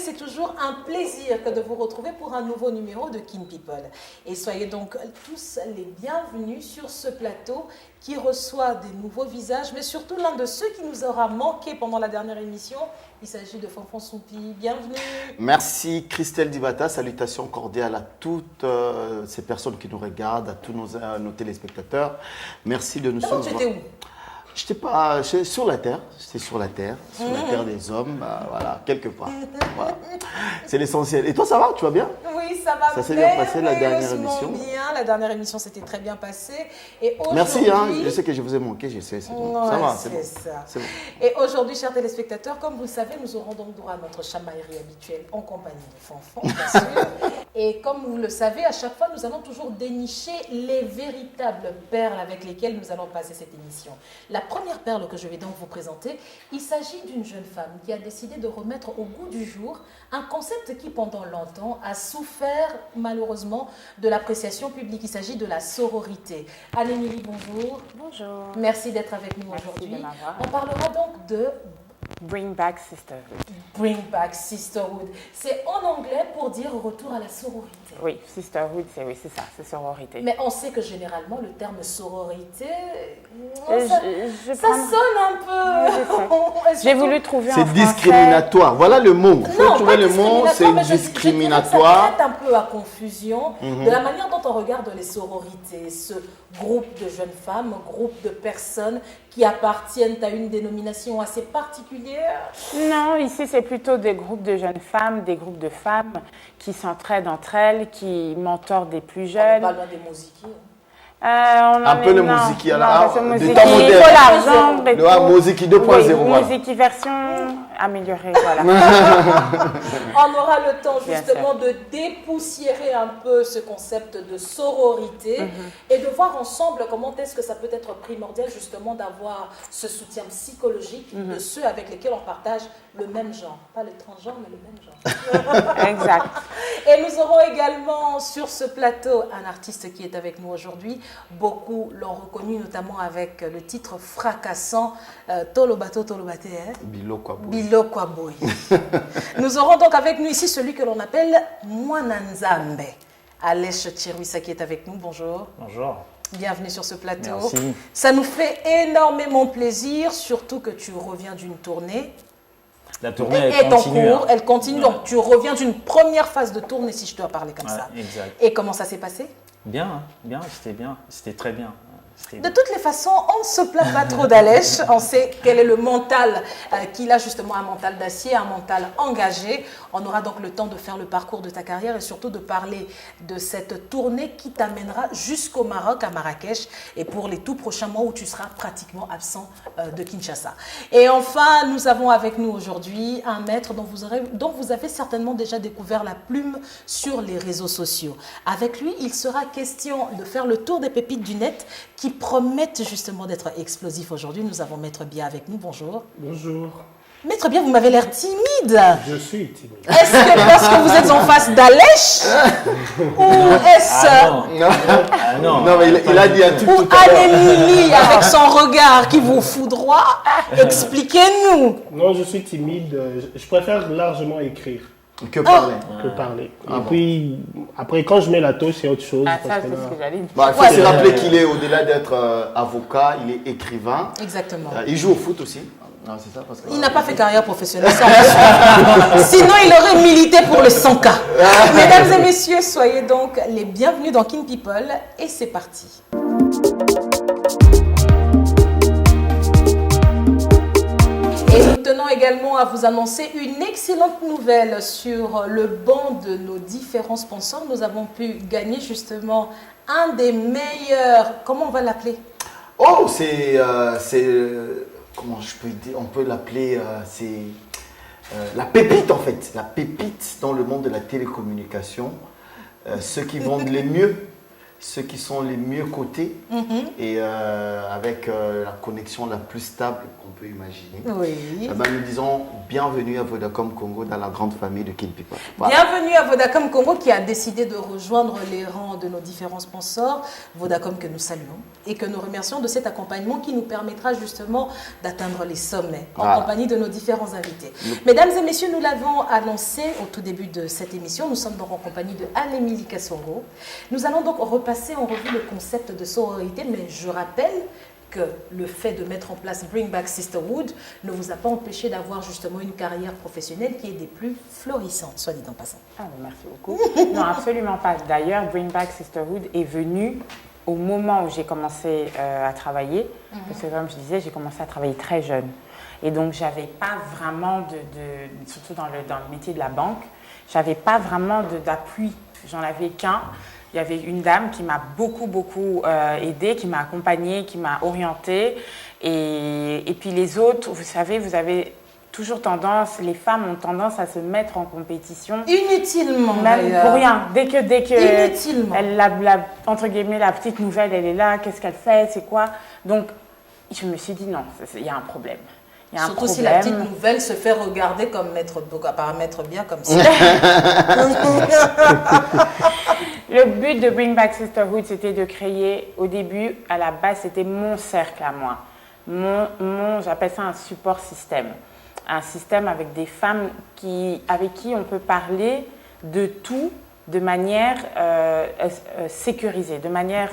C'est toujours un plaisir que de vous retrouver pour un nouveau numéro de Kin People. Et soyez donc tous les bienvenus sur ce plateau qui reçoit des nouveaux visages, mais surtout l'un de ceux qui nous aura manqué pendant la dernière émission. Il s'agit de Fanfan Soupi. Bienvenue. Merci Christelle Divata. Salutations cordiales à toutes ces personnes qui nous regardent, à tous nos téléspectateurs. Merci de nous suivre. Tu étais où? J'étais pas sur la terre, j'étais sur la terre des hommes, voilà, quelque part. Voilà. C'est l'essentiel. Et toi, ça va? Tu vas bien? Oui, ça va. Ça s'est bien passé la dernière émission? Bien, la dernière émission s'était très bien passée. Et merci, hein, je sais que je vous ai manqué, je sais, c'est bon. Ça va, c'est bon. C'est bon. Et aujourd'hui, chers téléspectateurs, comme vous le savez, nous aurons donc droit à notre chamaillerie habituelle en compagnie de Fanfan, bien sûr. Et comme vous le savez, à chaque fois, nous allons toujours dénicher les véritables perles avec lesquelles nous allons passer cette émission. La première perle que je vais donc vous présenter, il s'agit d'une jeune femme qui a décidé de remettre au goût du jour un concept qui pendant longtemps a souffert malheureusement de l'appréciation publique. Il s'agit de la sororité. Anne-Émilie, bonjour. Bonjour. Merci d'être avec nous aujourd'hui. On parlera donc de Bring Back Sisterhood. Bring Back Sisterhood. C'est en anglais pour dire retour à la sororité. Oui, Sisterhood, c'est ça, c'est sororité. Mais on sait que généralement le terme sororité, ça sonne un peu. J'ai voulu trouver un français. C'est discriminatoire. Voilà le mot. Il faut trouver le mot, c'est discriminatoire. Ça prête un peu à confusion de la manière dont on regarde les sororités, ce groupe de jeunes femmes, groupe de personnes qui appartiennent à une dénomination assez particulière. Non, ici c'est plutôt des groupes de jeunes femmes, des groupes de femmes qui s'entraident entre elles, qui mentorent des plus jeunes. On parle loin des musiquiers. Un peu le Moziki à la des temps modernes. Le Moziki 2.0. Oui, Moziki version améliorée, voilà. On aura le temps justement de dépoussiérer un peu ce concept de sororité et de voir ensemble comment est-ce que ça peut être primordial justement d'avoir ce soutien psychologique de ceux avec lesquels on partage le même genre. Pas le transgenre, mais le même genre. Exact. Et nous aurons également sur ce plateau un artiste qui est avec nous aujourd'hui. Beaucoup l'ont reconnu, notamment avec le titre fracassant Tolobato Tolobate. Bilo Kwaboy. Nous aurons donc avec nous ici celui que l'on appelle Mwananzambe. Alèche Chirouissa qui est avec nous. Bonjour. Bonjour. Bienvenue sur ce plateau. Merci. Ça nous fait énormément plaisir, surtout que tu reviens d'une tournée. La tournée elle continue. Elle continue. Donc, tu reviens d'une première phase de tournée, si je dois parler comme ça. Exact. Et comment ça s'est passé? Bien, c'était très bien. De toutes les façons, on ne se plaint pas trop d'Alèche. On sait quel est le mental qu'il a, justement un mental d'acier, un mental engagé. On aura donc le temps de faire le parcours de ta carrière et surtout de parler de cette tournée qui t'amènera jusqu'au Maroc, à Marrakech, et pour les tout prochains mois où tu seras pratiquement absent de Kinshasa. Et enfin, nous avons avec nous aujourd'hui un maître dont vous avez certainement déjà découvert la plume sur les réseaux sociaux. Avec lui, il sera question de faire le tour des pépites du net qui promettent justement d'être explosifs aujourd'hui. Nous avons Maître Bia avec nous. Bonjour. Bonjour. Maître Bia, vous m'avez l'air timide. Je suis timide. Est-ce que parce que vous êtes en face d'Alèche ou est-ce... Non, mais il a dit un truc ou Anne-Émilie avec son regard qui vous foudroie? Expliquez-nous. Non, je suis timide. Je préfère largement écrire. Que parler. Que parler. Et puis, après, quand je mets la touche, c'est autre chose. Ah, ça, c'est ce que j'allais dire. Il faut se rappeler qu'il est, au-delà d'être avocat, il est écrivain. Exactement. Il joue au foot aussi. Non, c'est ça, parce que... Il n'a pas fait carrière professionnelle. Sinon, il aurait milité pour le 100K. Mesdames et messieurs, soyez donc les bienvenus dans Kin People. Et c'est parti. Et nous tenons également à vous annoncer une excellente nouvelle sur le banc de nos différents sponsors. Nous avons pu gagner justement un des meilleurs, comment on va l'appeler? Oh, comment je peux dire, on peut l'appeler, c'est la pépite en fait. La pépite dans le monde de la télécommunication. Ceux qui vendent les mieux, ceux qui sont les mieux cotés et avec la connexion la plus stable qu'on peut imaginer. Oui. Eh ben, nous disons bienvenue à Vodacom Congo dans la grande famille de Kin People. Voilà. Bienvenue à Vodacom Congo qui a décidé de rejoindre les rangs de nos différents sponsors. Vodacom que nous saluons et que nous remercions de cet accompagnement qui nous permettra justement d'atteindre les sommets en compagnie de nos différents invités. Mesdames et messieurs, nous l'avons annoncé au tout début de cette émission. Nous sommes donc en compagnie de Anne-Émilie Kassongo. Nous allons donc repasser en revue le concept de sororité, mais je rappelle que le fait de mettre en place Bring Back Sisterhood ne vous a pas empêché d'avoir justement une carrière professionnelle qui est des plus florissantes, soit dit en passant. Ah, merci beaucoup. Non, absolument pas. D'ailleurs, Bring Back Sisterhood est venu au moment où j'ai commencé à travailler, parce que comme je disais, j'ai commencé à travailler très jeune. Et donc, j'avais pas vraiment surtout dans le métier de la banque, j'avais pas vraiment d'appui. J'en avais qu'un. Il y avait une dame qui m'a beaucoup aidée, qui m'a accompagnée, qui m'a orientée. Et puis les autres, vous savez, vous avez toujours tendance, les femmes ont tendance à se mettre en compétition. Inutilement, même pour rien. Dès que inutilement. Entre guillemets, la petite nouvelle, elle est là, qu'est-ce qu'elle fait, c'est quoi? Donc, je me suis dit non, il y a un problème. Surtout si la petite nouvelle se fait regarder comme paraître bien comme ça. Le but de Bring Back Sisterhood, c'était de créer, au début, à la base, c'était mon cercle à moi. J'appelle ça un support système. Un système avec des femmes avec qui on peut parler de tout de manière sécurisée, de manière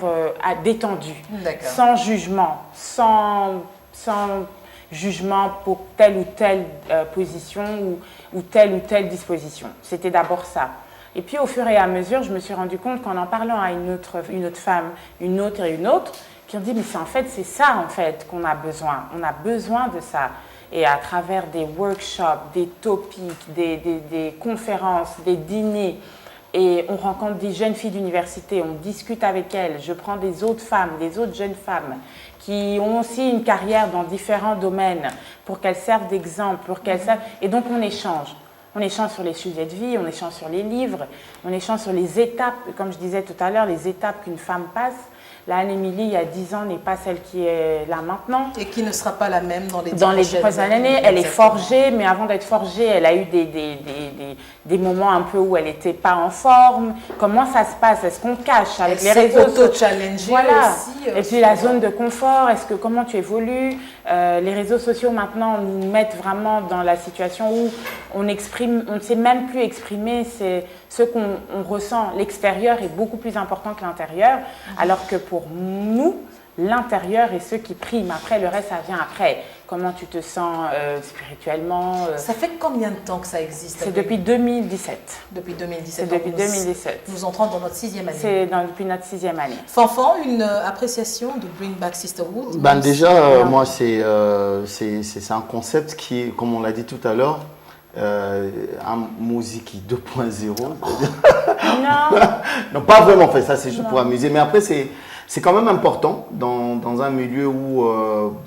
détendue, sans jugement, sans jugement pour telle ou telle position ou telle disposition. C'était d'abord ça. Et puis au fur et à mesure, je me suis rendu compte qu'en parlant à une autre femme, une autre, qui ont dit mais c'est ça en fait qu'on a besoin. On a besoin de ça. Et à travers des workshops, des topics, des conférences, des dîners, et on rencontre des jeunes filles d'université, on discute avec elles, je prends des autres femmes, des autres jeunes femmes qui ont aussi une carrière dans différents domaines pour qu'elles servent d'exemple, et donc on échange. On échange sur les sujets de vie, on échange sur les livres, on échange sur les étapes, comme je disais tout à l'heure, les étapes qu'une femme passe. La Anne-Émilie, il y a 10 ans, n'est pas celle qui est là maintenant. Et qui ne sera pas la même dans les 10 prochaines années. Elle est forgée, mais avant d'être forgée, elle a eu des moments un peu où elle n'était pas en forme. Comment ça se passe? Est-ce qu'on cache avec les réseaux sociaux? Auto-challenger aussi. Et puis la zone de confort, comment tu évolues? Les réseaux sociaux maintenant nous mettent vraiment dans la situation où on ne sait même plus exprimer ce qu'on ressent. L'extérieur est beaucoup plus important que l'intérieur, alors que pour nous, l'intérieur est ce qui prime. Après, le reste, ça vient après. Comment tu te sens spirituellement. Ça fait combien de temps que ça existe? C'est depuis 2017. Depuis 2017. C'est depuis 2017. Nous entrons dans notre 6e année. C'est depuis notre 6e année. Fanfan, une appréciation de Bring Back Sisterhood? Déjà, moi, c'est un concept qui, comme on l'a dit tout à l'heure, un musique 2.0. Non, pas vraiment fait ça, c'est juste pour amuser. Mais après, c'est quand même important dans un milieu où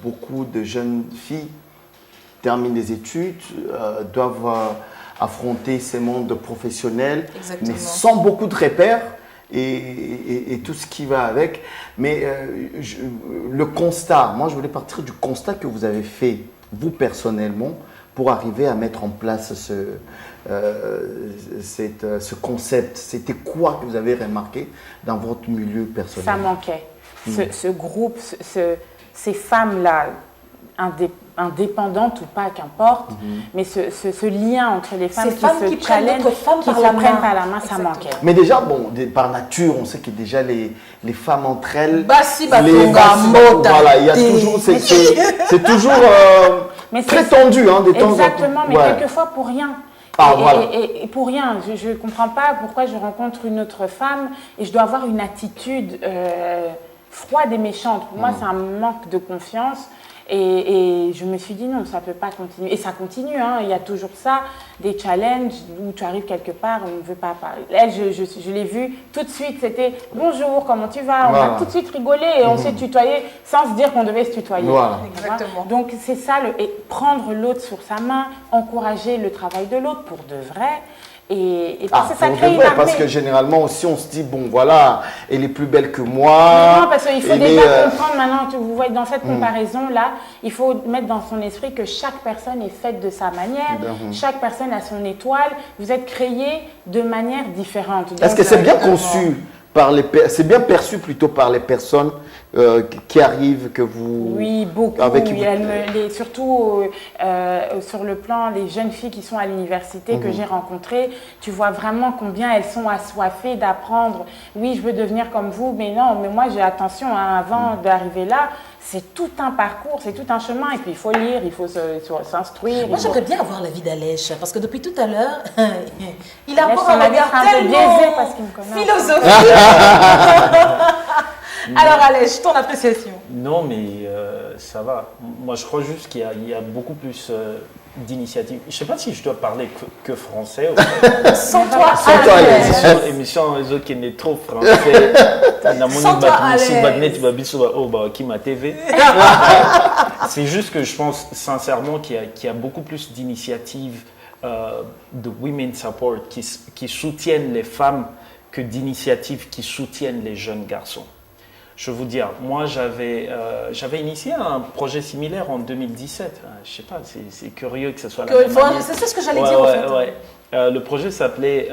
beaucoup de jeunes filles terminent des études, doivent affronter ces mondes professionnels, mais sans beaucoup de repères et tout ce qui va avec. Mais le constat, moi je voulais partir du constat que vous avez fait, vous personnellement, pour arriver à mettre en place ce concept. C'était quoi que vous avez remarqué dans votre milieu personnel? Ça manquait. Ce groupe, ces femmes-là, indépendantes ou pas, qu'importe, mais ce lien entre les femmes qui se challengent, qui se prennent par la main, ça manquait. Mais déjà, par nature, on sait que déjà les femmes entre elles, voilà, il y a toujours, c'est toujours très tendu, hein, des temps en temps. Exactement, mais quelquefois pour rien. Et pour rien, je ne comprends pas pourquoi je rencontre une autre femme et je dois avoir une attitude froide et méchante. Pour moi, c'est un manque de confiance. Et je me suis dit non, ça ne peut pas continuer. Et ça continue, hein. Il y a toujours ça, des challenges où tu arrives quelque part, on ne veut pas parler. Elle, je l'ai vue tout de suite, c'était bonjour, comment tu vas? On a tout de suite rigolé et on s'est tutoyé sans se dire qu'on devait se tutoyer. Voilà. Exactement. Donc c'est ça, et prendre l'autre sur sa main, encourager le travail de l'autre pour de vrai. Et Ah, ça pour crée de une vrai, armée. parce que généralement aussi on se dit, bon voilà, elle est plus belle que moi. Mais non, parce qu'il faut elle déjà est, comprendre maintenant, que vous voyez dans cette comparaison-là, il faut mettre dans son esprit que chaque personne est faite de sa manière, chaque personne a son étoile, vous êtes créés de manière différente. Est-ce Donc, que c'est bien conçu c'est bien perçu plutôt par les personnes qui arrivent, que vous... Oui, beaucoup. Avec qui Oui, surtout sur le plan des jeunes filles qui sont à l'université que j'ai rencontrées, tu vois vraiment combien elles sont assoiffées d'apprendre. Oui, je veux devenir comme vous, mais non, mais moi j'ai attention, hein, avant d'arriver là, c'est tout un parcours, c'est tout un chemin. Et puis il faut lire, il faut s'instruire. Moi, j'aimerais bien avoir l'avis d'Alèche, parce que depuis tout à l'heure, il a Alèche, encore son un avis regard sera un peu tellement biaisé parce qu'il me connaît. philosophique. Alors Alèche, ton appréciation. Non, mais ça va. Moi, je crois juste qu'il y a beaucoup plus d'initiatives. Je ne sais pas si je dois parler que français. Sans toi, toi, Alèche. Alèche. Émission les autres qui n'est trop français. Sans toi, Alèche. C'est juste que je pense sincèrement qu'il y a beaucoup plus d'initiatives de women support qui soutiennent les femmes que d'initiatives qui soutiennent les jeunes garçons. Je vais vous dire, moi j'avais initié un projet similaire en 2017. Je sais pas, c'est curieux que ce soit la même année. C'est ce que j'allais dire en fait. Ouais. Le projet s'appelait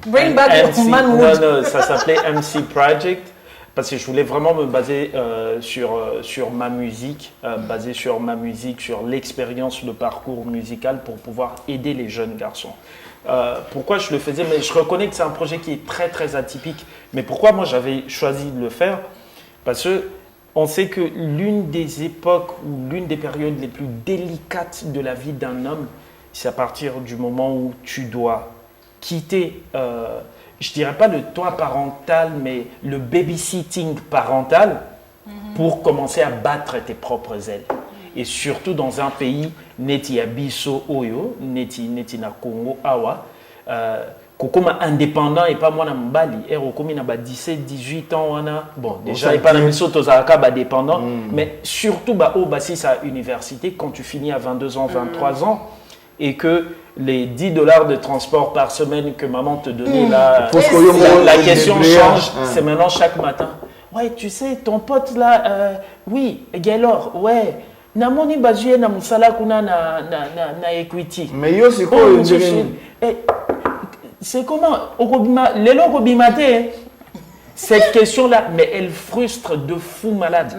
Bring back MC, manhood. non, ça s'appelait MC Project parce que je voulais vraiment me baser sur ma musique, sur l'expérience de parcours musical pour pouvoir aider les jeunes garçons. Pourquoi je le faisais? Mais je reconnais que c'est un projet qui est très très atypique. Mais pourquoi moi j'avais choisi de le faire? Parce que on sait que l'une des époques ou l'une des périodes les plus délicates de la vie d'un homme, c'est à partir du moment où tu dois quitter, je dirais pas le toit parental, mais le babysitting parental pour commencer à battre tes propres ailes. Et surtout dans un pays neti ya biso oyo, neti na Congo awa, kokoma indépendant et pas moi na mbali, et okomi na ba 17 18 ans wana. Bon, déjà et pas na biso tozalaka ba dépendant, mais surtout ba o basi sa université quand tu finis à 22 ans, 23 ans et que les $10 de transport par semaine que maman te donnait là, la question change, c'est maintenant chaque matin. Ouais, tu sais, ton pote là, oui, Gaylor, ouais. Namoni bazuye na musala kuna na equity. Mais yo c'est quoi c'est comment lelo kobimate. Cette question-là, mais elle frustre de fou malade.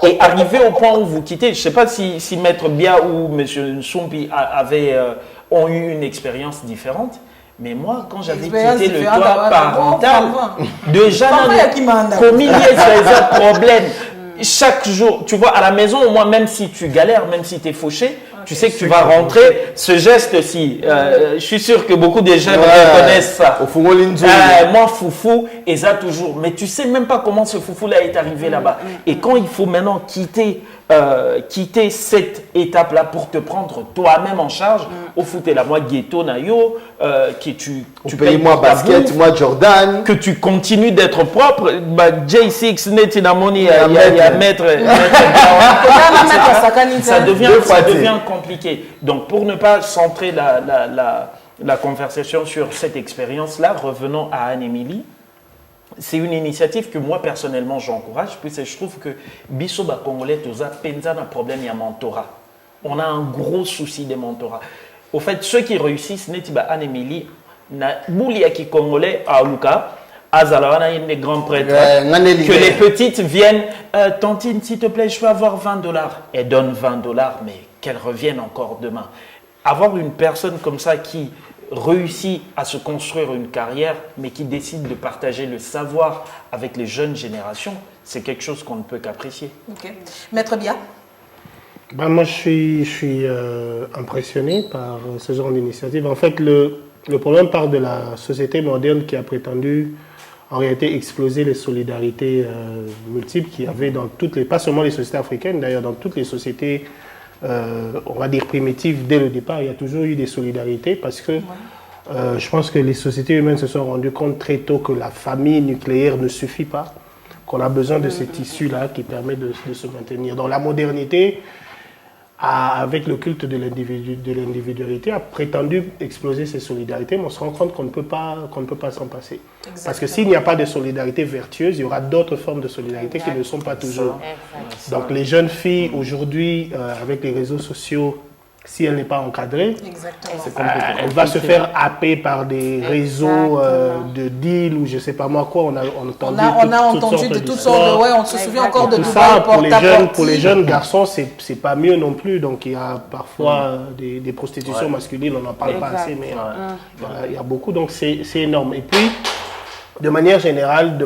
Et arrivé au point où vous quittez, je ne sais pas si Maître Bia ou M. Nsumpi ont eu une expérience différente, mais moi, quand j'avais quitté le toit parental, déjà, comme il y a des problèmes, chaque jour, tu vois, à la maison, au moins, même si tu galères, même si tu es fauché, tu sais que tu vas rentrer. Ce geste-ci, je suis sûr que beaucoup de jeunes reconnaissent ça. Moi, foufou, et ça toujours. Mais tu sais même pas comment ce foufou-là est arrivé là-bas. Et quand il faut maintenant quitter cette étape-là pour te prendre toi-même en charge, au foot et la moi ghetto nayo, que tu payes moi basket, bouffe, moi Jordan, que tu continues d'être propre. J6 net na money à mettre. Ça devient compliqué. Donc pour ne pas centrer la conversation sur cette expérience-là, revenons à Anne-Émilie. C'est une initiative que moi personnellement j'encourage, puisque je trouve que biso ba congolais toza penza na problème ya mentorat. On a un gros souci de mentorat. Au fait, ceux qui réussissent neti ba Anne-Émilie na bouli ki congolais à Luka, Azalawana des grands prêtres, que les petites viennent, tantine s'il te plaît, je peux avoir $20. Elle donne $20, mais qu'elles reviennent encore demain. Avoir une personne comme ça qui réussit à se construire une carrière, mais qui décide de partager le savoir avec les jeunes générations, c'est quelque chose qu'on ne peut qu'apprécier. Ok. Maître Bia? Moi, je suis impressionné par ce genre d'initiative. En fait, le problème part de la société moderne qui a prétendu en réalité exploser les solidarités multiples qu'il y avait dans toutes les, pas seulement les sociétés africaines, d'ailleurs dans toutes les sociétés on va dire primitives dès le départ, il y a toujours eu des solidarités parce que je pense que les sociétés humaines se sont rendues compte très tôt que la famille nucléaire ne suffit pas, qu'on a besoin de ces tissus-là qui permettent de se maintenir. Dans la modernité, avec le culte de l'individualité, a prétendu exploser ces solidarités, mais on se rend compte qu'on ne peut pas s'en passer. Exactement. Parce que s'il n'y a pas de solidarité vertueuse, il y aura d'autres formes de solidarité qui ne sont pas toujours. Donc les jeunes filles aujourd'hui, avec les réseaux sociaux, si elle n'est pas encadrée, Exactement. elle va se faire happer par des réseaux de deals ou je ne sais pas moi quoi. On a entendu de toutes sortes de... Ouais, on se souvient encore de tout Dubaï ça, porte-à-porte. pour les jeunes garçons, c'est pas mieux non plus. Donc il y a parfois des prostitutions masculines, on n'en parle pas assez, mais voilà, il y a beaucoup. Donc c'est énorme. Et puis, de manière générale,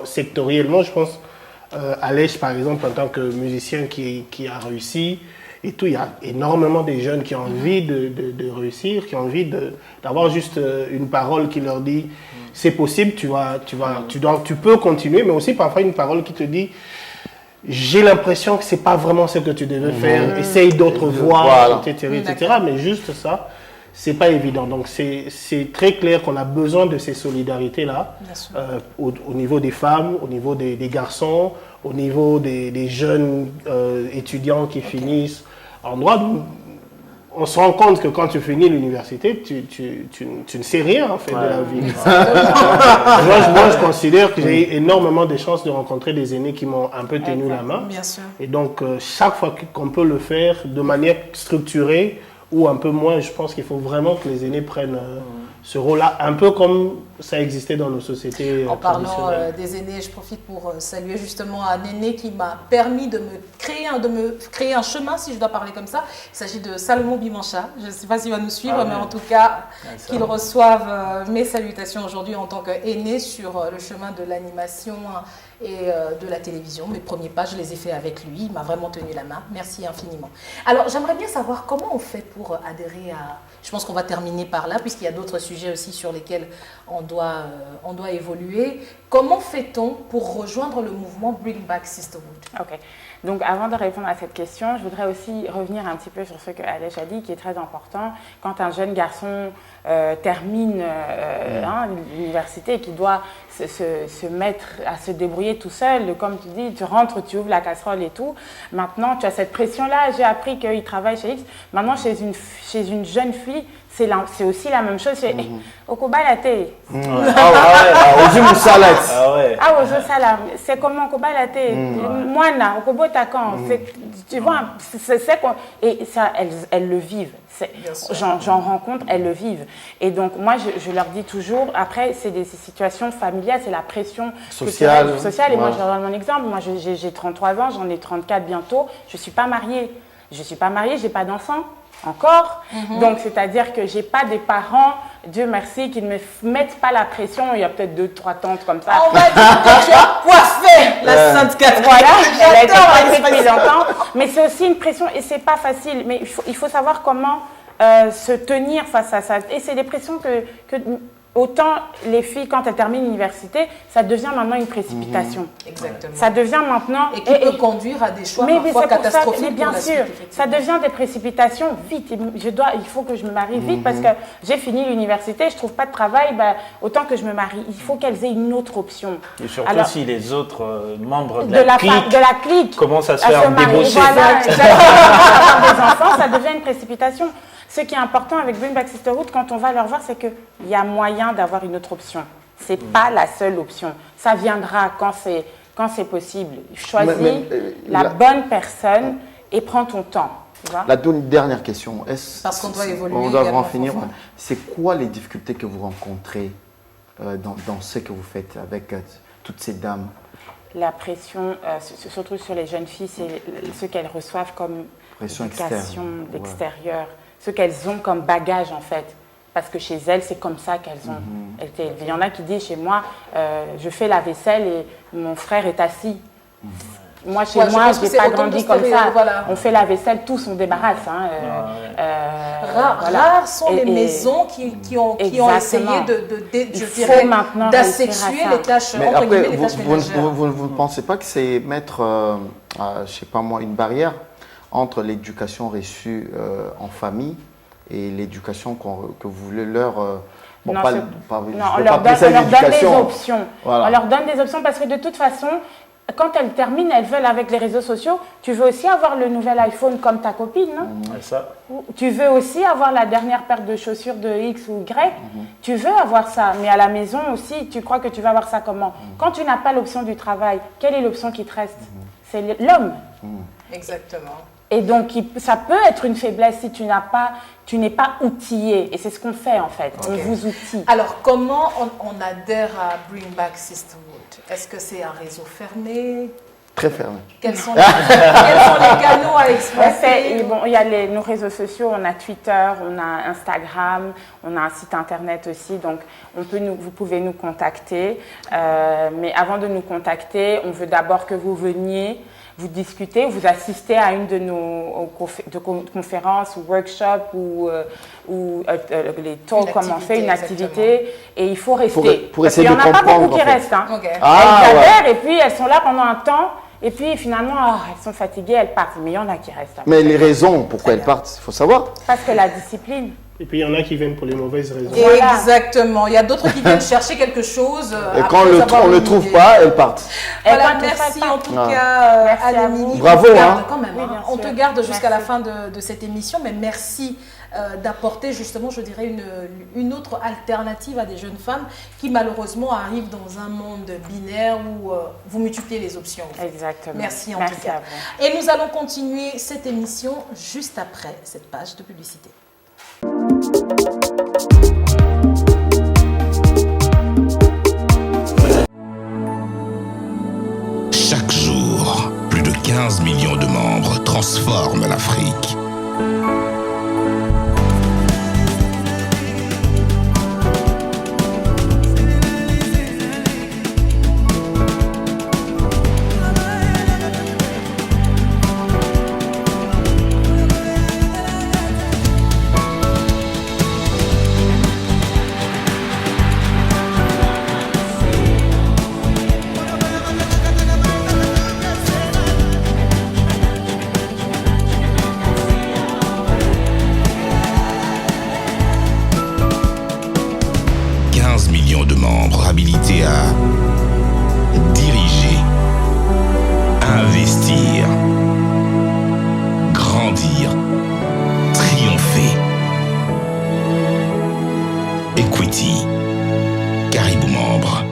sectoriellement, je pense, Alej, par exemple, en tant que musicien qui a réussi, et tout, il y a énormément de jeunes qui ont envie de réussir, qui ont envie d'avoir juste une parole qui leur dit c'est possible, tu peux continuer, mais aussi parfois une parole qui te dit j'ai l'impression que c'est pas vraiment ce que tu devais faire, essaye d'autres voies, etc. Mais juste ça, c'est pas évident. Donc c'est très clair qu'on a besoin de ces solidarités-là au niveau des femmes, au niveau des garçons, au niveau des jeunes étudiants qui finissent en droit. On se rend compte que quand tu finis l'université, tu ne sais rien en fait de la vie. Moi, je considère que j'ai eu énormément de chances de rencontrer des aînés qui m'ont un peu tenu la main. Bien sûr. Et donc, chaque fois qu'on peut le faire de manière structurée ou un peu moins, je pense qu'il faut vraiment que les aînés prennent ce rôle-là, un peu comme ça existait dans nos sociétés En parlant traditionnelles. des aînés, je profite pour saluer justement un aîné qui m'a permis de me créer un chemin, si je dois parler comme ça. Il s'agit de Salomon Bimancha. Je ne sais pas s'il va nous suivre, mais en tout cas, qu'il reçoive mes salutations aujourd'hui en tant qu'aîné sur le chemin de l'animation et de la télévision. Mes premiers pas, je les ai faits avec lui. Il m'a vraiment tenu la main. Merci infiniment. Alors, j'aimerais bien savoir comment on fait pour adhérer à... Je pense qu'on va terminer par là, puisqu'il y a d'autres sujets aussi sur lesquels on doit évoluer. Comment fait-on pour rejoindre le mouvement Bring Back Sisterhood? Ok. Donc, avant de répondre à cette question, je voudrais aussi revenir un petit peu sur ce que Alej a dit, qui est très important. Quand un jeune garçon termine l'université et qui doit se mettre à se débrouiller tout seul, comme tu dis, tu rentres, tu ouvres la casserole et tout. Maintenant, tu as cette pression-là. J'ai appris qu'il travaille chez X. Maintenant, chez une jeune fille, c'est aussi la même chose. Okoba latte. C'est comment Okoba latte. Moana, Okobo takan. Tu vois, et ça, elles le vivent. J'en rencontre, elles le vivent. Et donc, moi, je leur dis toujours, après, c'est des situations familiales, c'est la pression sociale. Et moi, je leur donne mon exemple. Moi, j'ai 33 ans, j'en ai 34 bientôt. Je ne suis pas mariée. Je n'ai pas d'enfant. Encore. Donc, c'est-à-dire que je n'ai pas des parents, Dieu merci, qui ne me mettent pas la pression. Il y a peut-être 2-3 tantes comme ça. On va dire que tu as coiffé la Sainte Catherine. Voilà, elle a été coiffée depuis longtemps. Mais c'est aussi une pression et c'est pas facile. Mais il faut savoir comment se tenir face à ça. Et c'est des pressions que autant les filles, quand elles terminent l'université, ça devient maintenant une précipitation. Exactement. Ça devient maintenant... Et qui peut conduire à des choix parfois catastrophiques. Mais bien sûr, ça devient des précipitations vite. Il faut que je me marie vite parce que j'ai fini l'université, je ne trouve pas de travail, autant que je me marie. Il faut qu'elles aient une autre option. Et surtout si les autres membres de la clique commencent à se faire débaucher. Voilà, avoir des enfants, ça devient une précipitation. Ce qui est important avec Bring Back Sisterhood, quand on va leur voir, c'est qu'il y a moyen d'avoir une autre option. Ce n'est pas la seule option. Ça viendra quand c'est possible. Choisis la bonne personne et prends ton temps. Tu vois? La dernière question. Parce qu'on doit évoluer. On doit en finir. C'est quoi les difficultés que vous rencontrez dans ce que vous faites avec toutes ces dames? La pression, surtout sur les jeunes filles, c'est ce qu'elles reçoivent comme éducation d'extérieur. Ce qu'elles ont comme bagage en fait, parce que chez elles, c'est comme ça qu'elles ont été élevées. Il y en a qui disent chez moi, je fais la vaisselle et mon frère est assis. Moi, chez moi, je n'ai pas grandi comme ça. Voilà. On fait la vaisselle, tous on débarrasse. Rares sont les maisons qui ont essayé d'asexuer les tâches, entre guillemets, les tâches ménagères. Vous ne pensez pas que c'est mettre, je ne sais pas moi, une barrière entre l'éducation reçue en famille et l'éducation que vous voulez leur... on leur donne des options. Voilà. On leur donne des options parce que de toute façon, quand elles terminent, elles veulent avec les réseaux sociaux, tu veux aussi avoir le nouvel iPhone comme ta copine, non? C'est ça. Tu veux aussi avoir la dernière paire de chaussures de X ou Y. Tu veux avoir ça, mais à la maison aussi, tu crois que tu vas avoir ça comment? Quand tu n'as pas l'option du travail, quelle est l'option qui te reste? C'est l'homme. Exactement. Et donc, ça peut être une faiblesse si tu n'es pas outillé. Et c'est ce qu'on fait en fait. On vous outille. Alors, comment on adhère à Bring Back Sisterhood? Est-ce que c'est un réseau fermé? Très fermé. Quels sont les canaux à exploiter? Bon, il y a nos réseaux sociaux, on a Twitter, on a Instagram, on a un site internet aussi, donc vous pouvez nous contacter. Mais avant de nous contacter, on veut d'abord que vous veniez, vous discutez, vous assistez à une de nos conférences ou workshops ou les talks, comme on fait, une activité, et il faut rester. Pour essayer de comprendre. Il n'y en a pas beaucoup qui restent. Hein. Okay. Elles adhèrent et puis elles sont là pendant un temps. Et puis finalement, elles sont fatiguées, elles partent. Mais il y en a qui restent. Mais les raisons pourquoi elles partent, il faut savoir. Parce que la discipline. Et puis il y en a qui viennent pour les mauvaises raisons. Voilà. Exactement. Il y a d'autres qui viennent chercher quelque chose. Et quand on ne le trouve pas, elles partent. Voilà, merci en tout cas à Anémilie. Bravo. Quand même, Oui, on te garde jusqu'à la fin de cette émission, mais merci d'apporter justement, je dirais, une autre alternative à des jeunes femmes qui malheureusement arrivent dans un monde binaire où vous multipliez les options. Exactement. Merci en tout cas. À vous. Et nous allons continuer cette émission juste après cette page de publicité. Chaque jour, plus de 15 millions de membres transforment l'Afrique. De membres habilités à diriger, investir, grandir, triompher. Equity, Caribou Membre.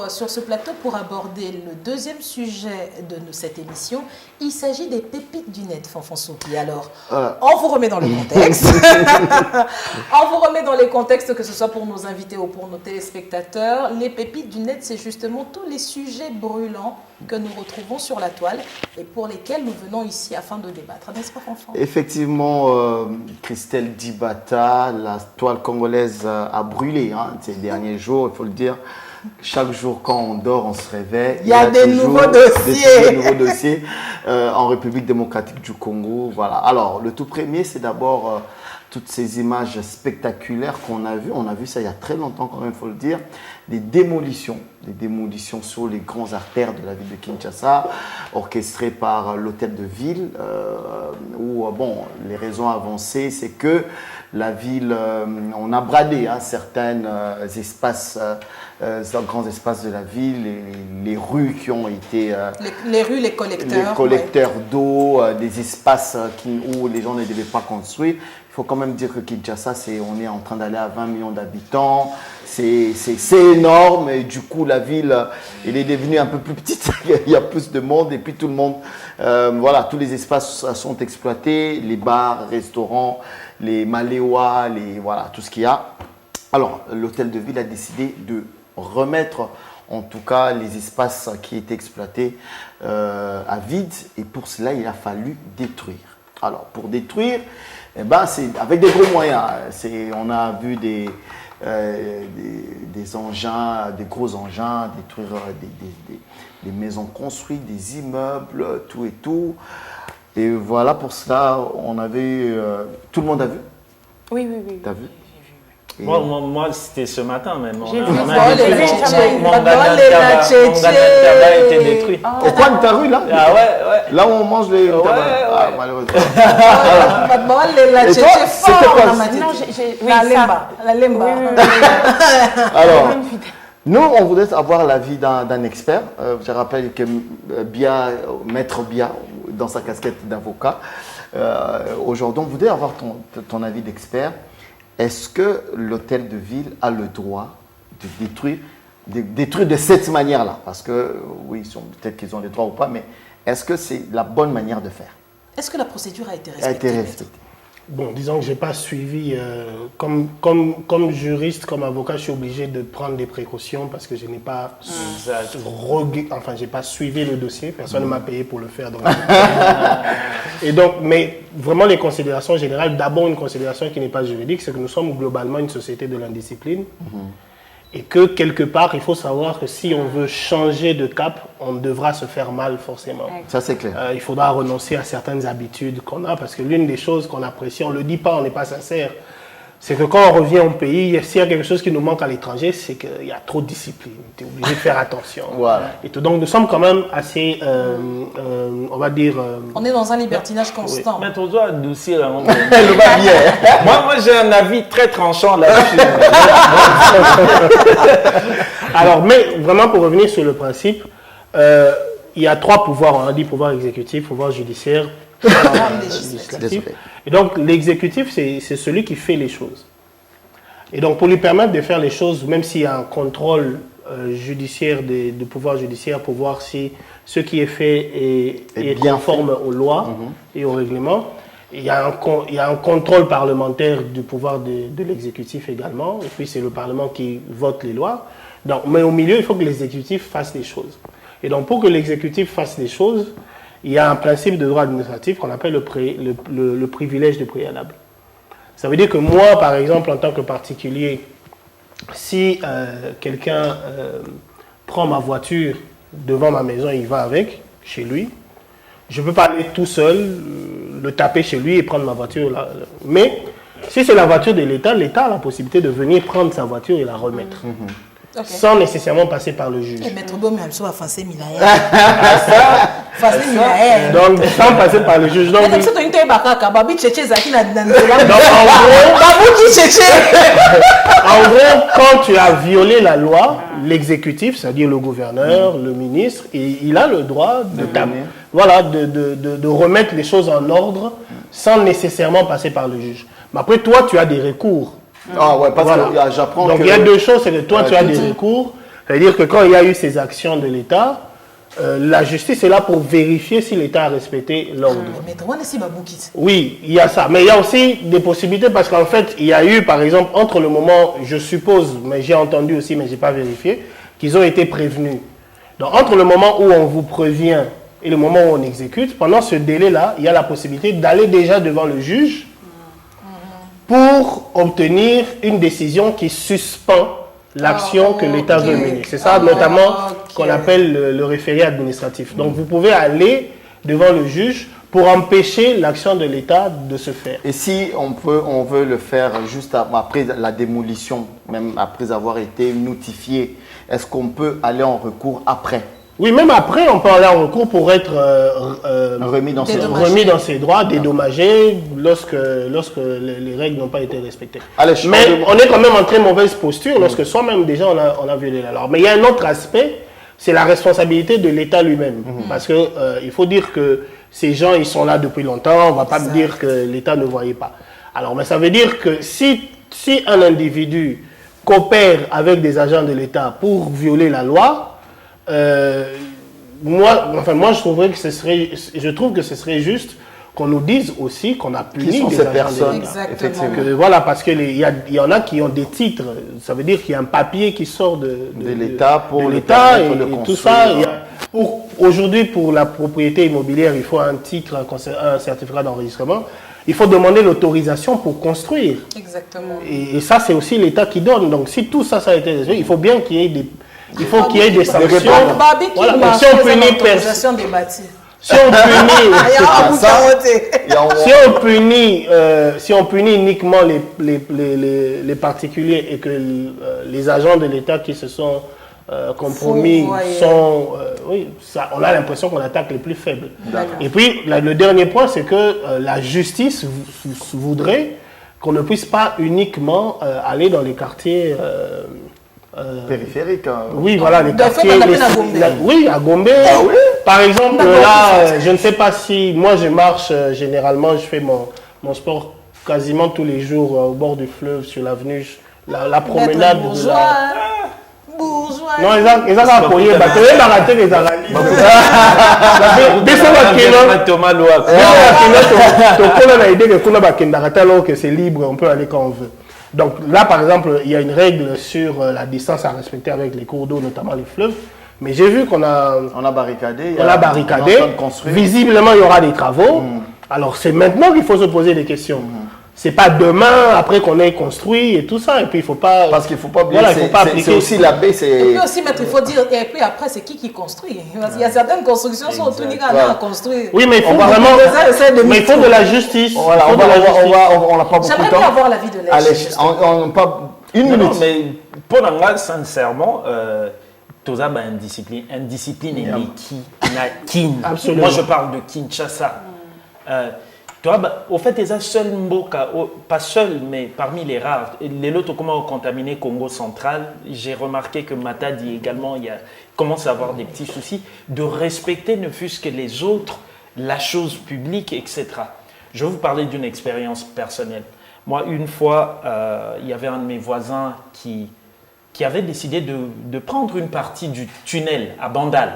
Sur ce plateau pour aborder le deuxième sujet de cette émission. Il s'agit des pépites du net, Fanfan Souki. Alors, on vous remet dans le contexte. On vous remet dans les contextes, que ce soit pour nos invités ou pour nos téléspectateurs. Les pépites du net, c'est justement tous les sujets brûlants que nous retrouvons sur la toile et pour lesquels nous venons ici afin de débattre. N'est-ce pas, Fanfan? Effectivement, Christelle Dibata, la toile congolaise a brûlé ces derniers jours, il faut le dire. Chaque jour, quand on dort, on se réveille. Il y a des nouveaux dossiers. Des nouveaux dossiers en République démocratique du Congo. Voilà. Alors, le tout premier, c'est d'abord toutes ces images spectaculaires qu'on a vues. On a vu ça il y a très longtemps, quand même, il faut le dire. Des démolitions sur les grandes artères de la ville de Kinshasa, orchestrées par l'hôtel de ville, où, les raisons avancées, c'est que la ville, on a bradé certains espaces, grands espaces de la ville, les rues qui ont été... les rues, les collecteurs. Les collecteurs d'eau, des espaces où les gens ne devaient pas construire. Il faut quand même dire que Kinshasa, on est en train d'aller à 20 millions d'habitants. C'est énorme et du coup, la ville, elle est devenue un peu plus petite. Il y a plus de monde et puis tout le monde... tous les espaces sont exploités, les bars, restaurants, les maléois, tout ce qu'il y a. Alors, l'hôtel de ville a décidé de remettre, en tout cas, les espaces qui étaient exploités à vide. Et pour cela, il a fallu détruire. Alors, pour détruire, c'est avec des gros moyens. On a vu des engins, des gros engins, détruire des maisons construites, des immeubles, tout et tout. Et voilà, pour cela, on avait... tout le monde a vu? Oui, oui, oui. T'as vu? Et- Moi, c'était ce matin même. J'ai vu Mon ça. tabac a été détruit. Au coin de ta rue, là? Ah ouais. Là où on mange les tabac. Ah, ouais. malheureusement. La Et toi, tchétché c'était fort quoi? dans ma tête. Non, oui, La ça. lemba. La lemba. Oui, oui, oui. Alors, nous, on voudrait avoir l'avis d'un expert. Je rappelle que Maître Bia, dans sa casquette d'avocat, aujourd'hui, on voudrait avoir ton avis d'expert. Est-ce que l'hôtel de ville a le droit de détruire de cette manière-là? Parce que, oui, peut-être qu'ils ont le droit ou pas, mais est-ce que c'est la bonne manière de faire? Est-ce que la procédure a été A respectée? été respectée. Bon, disons que je n'ai pas suivi, comme juriste, comme avocat, je suis obligé de prendre des précautions parce que je n'ai pas, j'ai pas suivi le dossier, personne ne m'a payé pour le faire. Donc, et donc, mais vraiment les considérations générales, d'abord une considération qui n'est pas juridique, c'est que nous sommes globalement une société de l'indiscipline. Et que quelque part, il faut savoir que si on veut changer de cap, on devra se faire mal forcément. Ça, c'est clair. Il faudra renoncer à certaines habitudes qu'on a, parce que l'une des choses qu'on apprécie, on ne le dit pas, on n'est pas sincère, c'est que quand on revient au pays, s'il y a quelque chose qui nous manque à l'étranger, c'est qu'il y a trop de discipline. Tu es obligé de faire attention. Voilà. Et tout, donc nous sommes quand même assez, on va dire... On est dans un libertinage constant. Mais on doit adoucir un moment. Le va bien. Moi, j'ai un avis très tranchant là-dessus. Alors, mais vraiment pour revenir sur le principe, il y a trois pouvoirs. On a dit pouvoir exécutif, pouvoir judiciaire, pouvoir législatif. Désolé. Et donc, l'exécutif, c'est celui qui fait les choses. Et donc, pour lui permettre de faire les choses, même s'il y a un contrôle judiciaire, de pouvoir judiciaire, pour voir si ce qui est fait est bien conforme aux lois et aux règlements, il y a un contrôle parlementaire du pouvoir de l'exécutif également. Et puis, c'est le Parlement qui vote les lois. Donc, mais au milieu, il faut que l'exécutif fasse les choses. Et donc, pour que l'exécutif fasse les choses, il y a un principe de droit administratif qu'on appelle le privilège de préalable. Ça veut dire que moi, par exemple, en tant que particulier, si quelqu'un prend ma voiture devant ma maison et il va avec, chez lui, je ne peux pas aller tout seul, le taper chez lui et prendre ma voiture. Là. Mais si c'est la voiture de l'État, l'État a la possibilité de venir prendre sa voiture et la remettre. Ok. Sans nécessairement passer par le juge. Et Maître Bom, elle soit Fansé Milaya. Fansé Milaya. Donc, sans passer par le juge. Donc, Mais c'est une taille bakaka, babi tchétché zaki na donc, en gros, babou qui tchétché. en gros, quand tu as violé la loi, l'exécutif, c'est-à-dire le gouverneur, le ministre, il a le droit de remettre les choses en ordre sans nécessairement passer par le juge. Mais après, toi, tu as des recours. Ah ouais, parce Voilà. que j'apprends Donc que... il y a deux choses, c'est que toi tu as tout des dit. recours, c'est-à-dire que quand il y a eu ces actions de l'État, la justice est là pour vérifier si l'État a respecté l'ordre. Maître Wan si babou quitte. Oui, il y a ça, mais il y a aussi des possibilités parce qu'en fait il y a eu par exemple entre le moment, je suppose, mais j'ai entendu aussi mais je n'ai pas vérifié, qu'ils ont été prévenus. Donc entre le moment où on vous prévient et le moment où on exécute, pendant ce délai-là, il y a la possibilité d'aller déjà devant le juge pour obtenir une décision qui suspend l'action que l'État veut mener. C'est ça notamment qu'on appelle le référé administratif. Donc vous pouvez aller devant le juge pour empêcher l'action de l'État de se faire. Et si on veut le faire juste après la démolition, même après avoir été notifié, est-ce qu'on peut aller en recours après? Oui, même après, on peut aller en recours pour être Remis dans ses droits. remis dans ses droits, dédommagé lorsque les règles n'ont pas été respectées. Allez, Mais on est quand même en très mauvaise posture lorsque soi-même déjà on a violé la loi. Mais il y a un autre aspect, c'est la responsabilité de l'État lui-même. Parce que il faut dire que ces gens, ils sont là depuis longtemps, on ne va pas me dire que l'État ne voyait pas. Alors, mais ça veut dire que si un individu coopère avec des agents de l'État pour violer la loi, moi je trouve que ce serait juste qu'on nous dise aussi qu'on a puni Qui sont des ces agents de personnes? l'État. Exactement. Que, voilà, parce qu'il y en a qui ont des titres, ça veut dire qu'il y a un papier qui sort de l'État pour de le l'État permettre de et tout construire. ça. Aujourd'hui, pour la propriété immobilière, il faut un titre, un certificat d'enregistrement. Il faut demander l'autorisation pour construire. Exactement. Et ça, c'est aussi l'État qui donne. Donc, si tout ça, ça a été résolu, il faut bien qu'il y ait des sanctions. Babi qui Voilà. Donc, marche si on faisant punit l'autorisation des bâtis. Si on punit, si on punit uniquement les particuliers et que les agents de l'État qui se sont compromis sont, oui, ça, on a l'impression qu'on attaque les plus faibles. Et puis le dernier point, c'est que la justice voudrait qu'on ne puisse pas uniquement aller dans les quartiers périphériques. Oui, voilà, les quartiers. Oui, à Gombe. Ah, oui. Par exemple, là, je ne sais pas si moi je marche, généralement, je fais mon sport quasiment tous les jours au bord du fleuve, sur l'avenue, la promenade de la. Bourgeois. Non, ils ont accompagné. C'est libre, on peut aller quand on veut. Donc là, par exemple, il y a une règle sur la distance à respecter avec les cours d'eau, notamment les fleuves. Mais j'ai vu qu'on a... On a barricadé. On a barricadé. Visiblement, il y aura des travaux. Alors, c'est maintenant qu'il faut se poser des questions. C'est pas demain, après qu'on ait construit et tout ça. Et puis, il faut pas... Parce qu'il ne faut pas oublier, voilà, c'est aussi la baie. Et puis aussi, maître, il faut dire, et puis après, c'est qui construit? Parce qu'il y a certaines constructions qui sont tout à construire. Oui, mais il faut vraiment... Mais il faut de la justice. Voilà, on n'a pas beaucoup de temps. J'aimerais bien avoir l'avis de l'Est. Allez, une minute. Non, mais pour moi, sincèrement, tout ça, indiscipline et kin. Absolument. Moi, je parle de Kinshasa. Au fait, les seuls Mboka, pas seuls, mais parmi les rares, les lots comment contaminé Congo central, j'ai remarqué que Matadi également, commence à avoir des petits soucis de respecter ne fût-ce que les autres, la chose publique, etc. Je vais vous parler d'une expérience personnelle. Moi, une fois, il y avait un de mes voisins qui avait décidé de prendre une partie du tunnel à Bandal.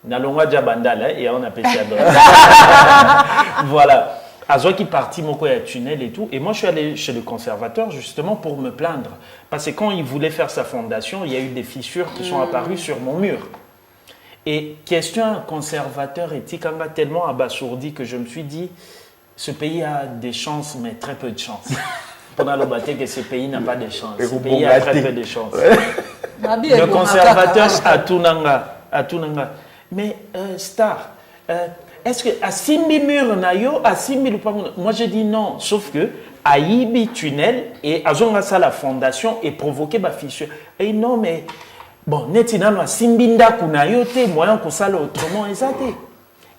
Nalonga déjà Bandal, et on appelle ça voilà. Azo qui parti mon coin tunnel et tout. Et moi, je suis allé chez le conservateur justement pour me plaindre. Parce que quand il voulait faire sa fondation, il y a eu des fissures qui sont apparues sur mon mur. Et question un conservateur éthique tellement abasourdi que je me suis dit, ce pays a des chances, mais très peu de chances. Pendant le bâté que ce pays n'a pas de chance. Ce pays a très peu de chances. Le conservateur à Tunanga. Mais Star, est-ce que à 6000 murs nayo, à 6000 moi je dis non, sauf que à Ibi tunnel et à Zongasa la fondation et provoqué ma fissure. Et non mais bon, netina no simbinda kunayo te moyen qu'on ça autrement exacté.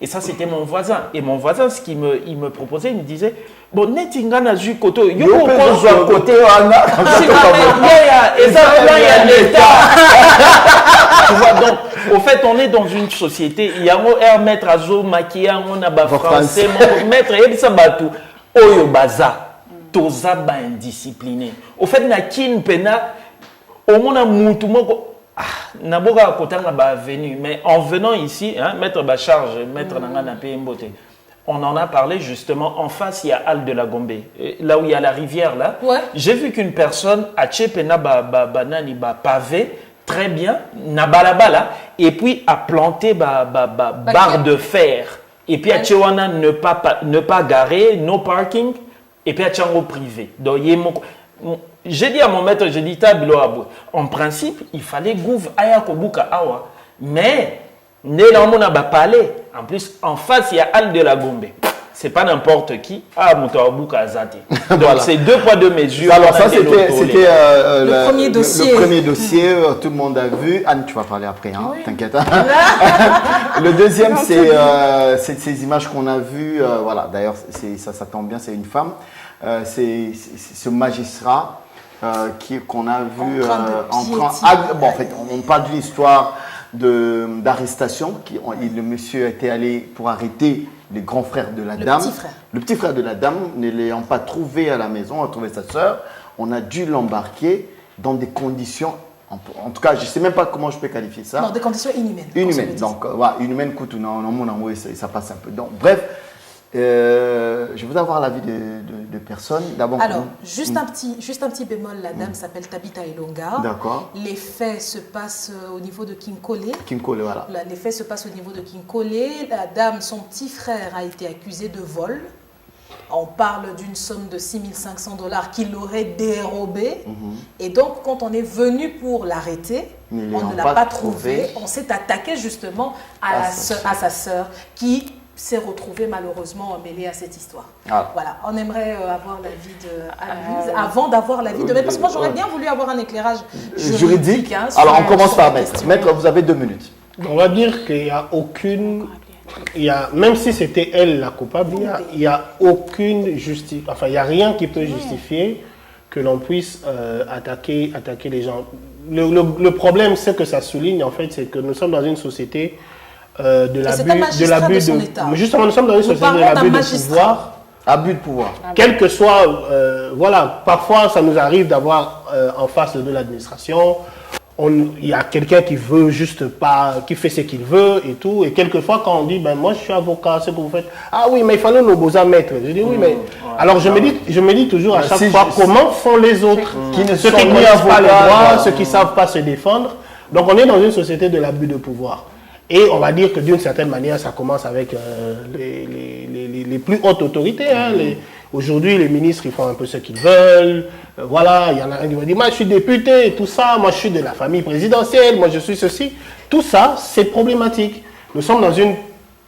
Et ça c'était mon voisin. Et mon voisin ce qu'il me proposait, il me disait bon netinga na ju koto yo ko côté wana. Et ça là il y a l'état. Tu vois, donc, au fait, on est dans une société, il y a un maître à zo, maquillé, on a bas français, maître, et ça batou, oyo baza, toza ba indiscipliné. Au fait, na kin pena, au moins, na boga kotanga ba venu, mais en venant ici, hein, maître ba charge, maître nanga na PMBOT, on en a parlé justement, en face, il y a Halle de la Gombe, là où il y a la rivière, là. Ouais. J'ai vu qu'une personne a tchepena banani ba pavé, très bien, nabalabala, et puis à planter barre de fer. Et puis à Tchewana ne pas garer, no parking, et puis à Tchango privé. Donc, j'ai dit à mon maître, j'ai dit, en principe, il fallait gouv aya kobuka awa, mais, en plus, en face, il y a Halle de la Gombe. C'est pas n'importe qui. Ah, Moutawabuka Azate. Donc, voilà. C'est 2 poids 2 mesures. Alors, ça, c'était le premier dossier. Le premier dossier, tout le monde a vu. Anne, tu vas parler après, hein, oui. T'inquiète. Le deuxième, c'est ces images qu'on a vues. Voilà, d'ailleurs, ça tombe bien, c'est une femme. C'est ce magistrat qu'on a vu bon, en fait, on parle d'une histoire d'arrestation. Le monsieur était allé pour arrêter le grand frère de la dame. Le petit frère de la dame, ne l'ayant pas trouvé à la maison, on a trouvé sa sœur. On a dû l'embarquer dans des conditions, en tout cas, je ne sais même pas comment je peux qualifier ça. Non, des conditions inhumaines. Inhumaines. Donc, voilà, inhumaines, ça passe un peu. Donc, bref, je voudrais avoir l'avis de personnes. D'abord, alors, juste un petit bémol, la dame s'appelle Tabitha Elonga. D'accord. Les faits se passent au niveau de Kinkole. Kinkole, voilà. Les faits se passent au niveau de Kinkole. La dame, son petit frère a été accusé de vol. On parle d'une somme de 6 500 $ qu'il aurait dérobé. Et donc, quand on est venu pour l'arrêter, on ne l'a pas trouvé. On s'est attaqué justement à sa sœur qui s'est retrouvée malheureusement mêlée à cette histoire. Voilà, on aimerait avoir l'avis de Anne-Lise avant d'avoir l'avis de Maître. Parce que moi, j'aurais bien voulu avoir un éclairage juridique. Alors, on commence par Maître. Maître, vous avez 2 minutes. On va dire qu'il n'y a aucune... même si c'était elle la coupable, il n'y a aucune justice... Enfin, il n'y a rien qui peut justifier que l'on puisse attaquer les gens. Le problème, c'est que ça souligne, en fait, c'est que nous sommes dans une société de l'abus de État. Justement, nous sommes dans une société de l'abus de pouvoir. Abus de pouvoir. Quel que soit, voilà, parfois ça nous arrive d'avoir en face de l'administration, il y a quelqu'un qui veut juste pas, qui fait ce qu'il veut et tout, et quelquefois quand on dit, ben moi je suis avocat, ce que vous faites, ah oui, mais il fallait nos beaux maîtres. Je dis oui, mais alors je me dis toujours à chaque fois, comment font les autres, ceux qui ne connaissent pas les droits, ceux qui ne savent pas se défendre. Donc on est dans une société de l'abus de pouvoir. Et on va dire que d'une certaine manière, ça commence avec les plus hautes autorités. Hein, aujourd'hui, les ministres, ils font un peu ce qu'ils veulent. Voilà, il y en a un qui va dire, moi je suis député, tout ça, moi je suis de la famille présidentielle, moi je suis ceci. Tout ça, c'est problématique. Nous sommes dans une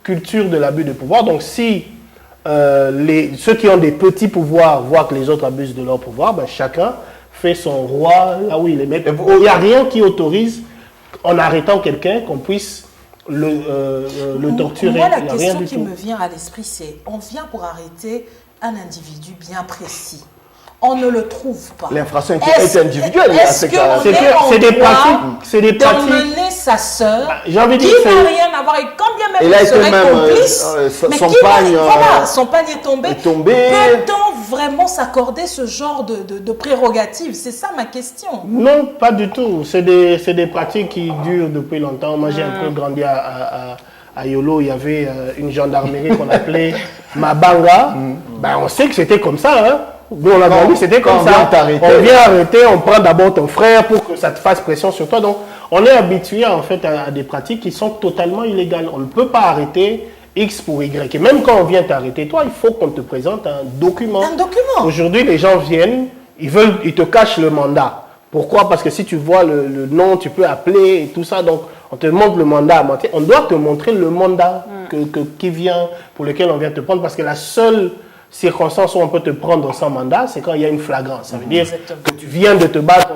culture de l'abus de pouvoir. Donc si ceux qui ont des petits pouvoirs voient que les autres abusent de leur pouvoir, ben, chacun fait son roi là où il est maître. Il n'y a rien qui autorise, en arrêtant quelqu'un, qu'on puisse le torturer. Moi, la question qui me vient à l'esprit, c'est on vient pour arrêter un individu bien précis. On ne le trouve pas. L'infraction est individuelle. Est-ce c'est des pratiques d'emmener sa sœur qui n'a rien à voir et quand bien même il il serait complice, mais son pagne est tombé. Peut-on vraiment s'accorder ce genre de prérogatives? C'est ça ma question. Non, pas du tout. C'est des pratiques qui durent depuis longtemps. Moi, j'ai un peu grandi à Yolo. Il y avait une gendarmerie qu'on appelait Mabanga. Ben, on sait que c'était comme ça, hein. Nous, on a grandi, c'était comme ça. On vient arrêter, on prend d'abord ton frère pour que ça te fasse pression sur toi. Donc, on est habitué en fait à des pratiques qui sont totalement illégales. On ne peut pas arrêter X pour Y. Et même quand on vient t'arrêter, toi, il faut qu'on te présente un document. Un document. Aujourd'hui, les gens viennent, ils te cachent le mandat. Pourquoi? Parce que si tu vois le nom, tu peux appeler et tout ça. Donc, on te montre le mandat. On doit te montrer le mandat qui vient, pour lequel on vient te prendre. Parce que la seule circonstance où on peut te prendre sans mandat, c'est quand il y a une flagrance. Ça veut dire que tu viens de te battre,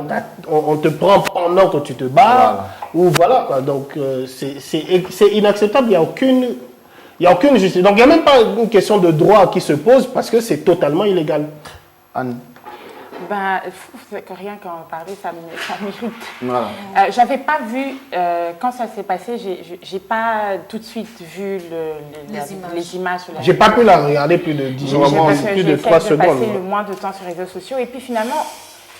on te prend pendant que tu te bats, ou voilà quoi. Donc c'est inacceptable, il n'y a aucune justice. Donc il n'y a même pas une question de droit qui se pose parce que c'est totalement illégal. Anne. Ben, rien qu'en parler, ça m'irrite. Voilà. J'avais pas vu, quand ça s'est passé, j'ai pas tout de suite vu les images. J'ai pas pu la regarder plus de 10 moments, plus de 3 secondes. J'ai passé le moins de temps sur les réseaux sociaux et puis finalement,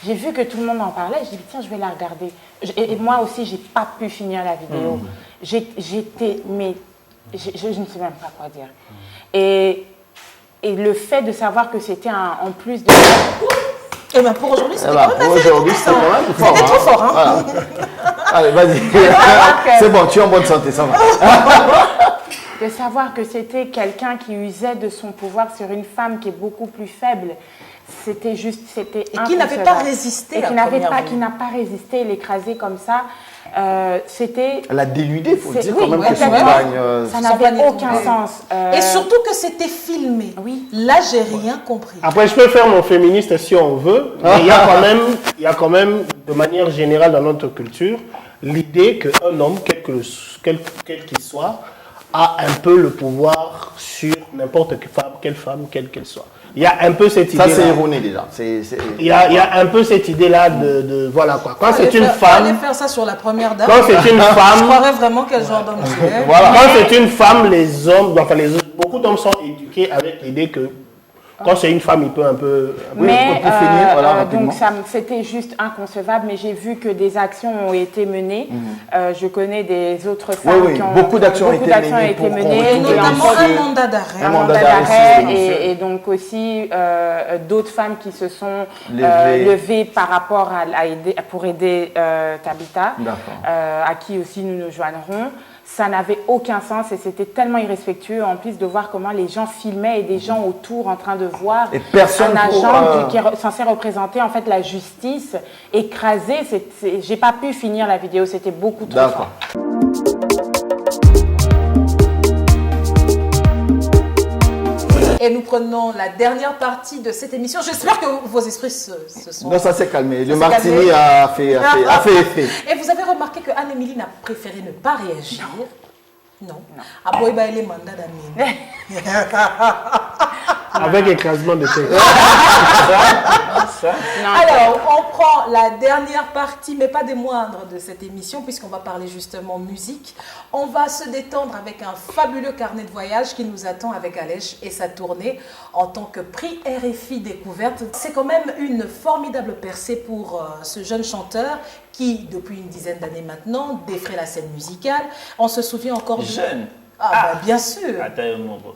j'ai vu que tout le monde en parlait. J'ai dit tiens, je vais la regarder. Et moi aussi, j'ai pas pu finir la vidéo. J'étais, mais je ne sais même pas quoi dire. Et le fait de savoir que c'était en plus de... Et bien pour aujourd'hui, c'était quand même fort. C'était trop fort. Hein. Voilà. Allez, vas-y. C'est bon, tu es en bonne santé, ça va. De savoir que c'était quelqu'un qui usait de son pouvoir sur une femme qui est beaucoup plus faible, c'était inconcevable. Et qui n'avait pas résisté. Et qui n'a pas résisté, l'écraser comme ça. C'était... Elle a déludé, il faut le dire, quand même, que ça n'avait aucun sens. Et surtout que c'était filmé. Oui. Là, j'ai rien compris. Après, je peux faire mon féministe si on veut, mais il y a quand même, de manière générale dans notre culture, l'idée qu'un homme, quel qu'il soit, a un peu le pouvoir sur n'importe quelle femme, quelle qu'elle soit. Il y a un peu cette idée-là. Ça, c'est erroné déjà. Il y a un peu cette idée-là de voilà quoi. Quand c'est une femme... Allez faire ça sur la première dame. Quand c'est une femme... Je croirais vraiment quel genre d'homme tu es. Voilà. Quand c'est une femme, les hommes... Enfin, beaucoup d'hommes sont éduqués avec l'idée que quand c'est une femme, il peut un peu finir. Voilà, rapidement. Donc, c'était juste inconcevable, mais j'ai vu que des actions ont été menées. Je connais des autres femmes qui ont... Beaucoup d'actions ont été menées. Et notamment un mandat d'arrêt. Un mandat d'arrêt et donc aussi d'autres femmes qui se sont levées par rapport pour aider Tabitha, à qui aussi nous nous joindrons. Ça n'avait aucun sens et c'était tellement irrespectueux en plus de voir comment les gens filmaient et des gens autour en train de voir Et personne un agent pour, qui est censé représenter en fait la justice écrasé. J'ai pas pu finir la vidéo, c'était beaucoup trop D'accord. fort. Et nous prenons la dernière partie de cette émission. J'espère que vos esprits se sont... Non, ça s'est calmé. Le s'est martini calmé. a fait effet. Et vous avez remarqué que Anne-Émilie n'a préféré ne pas réagir. Non. Ah, boy, bah, elle est mandat d'Amine. Avec écrasement de tête. Alors, on prend la dernière partie, mais pas des moindres de cette émission, puisqu'on va parler justement musique. On va se détendre avec un fabuleux carnet de voyage qui nous attend avec Alech et sa tournée en tant que prix RFI Découverte. C'est quand même une formidable percée pour ce jeune chanteur qui, depuis une dizaine d'années maintenant, défraie la scène musicale. On se souvient encore de... Jeune. Ah, bah, bien sûr. Attends, mon beau.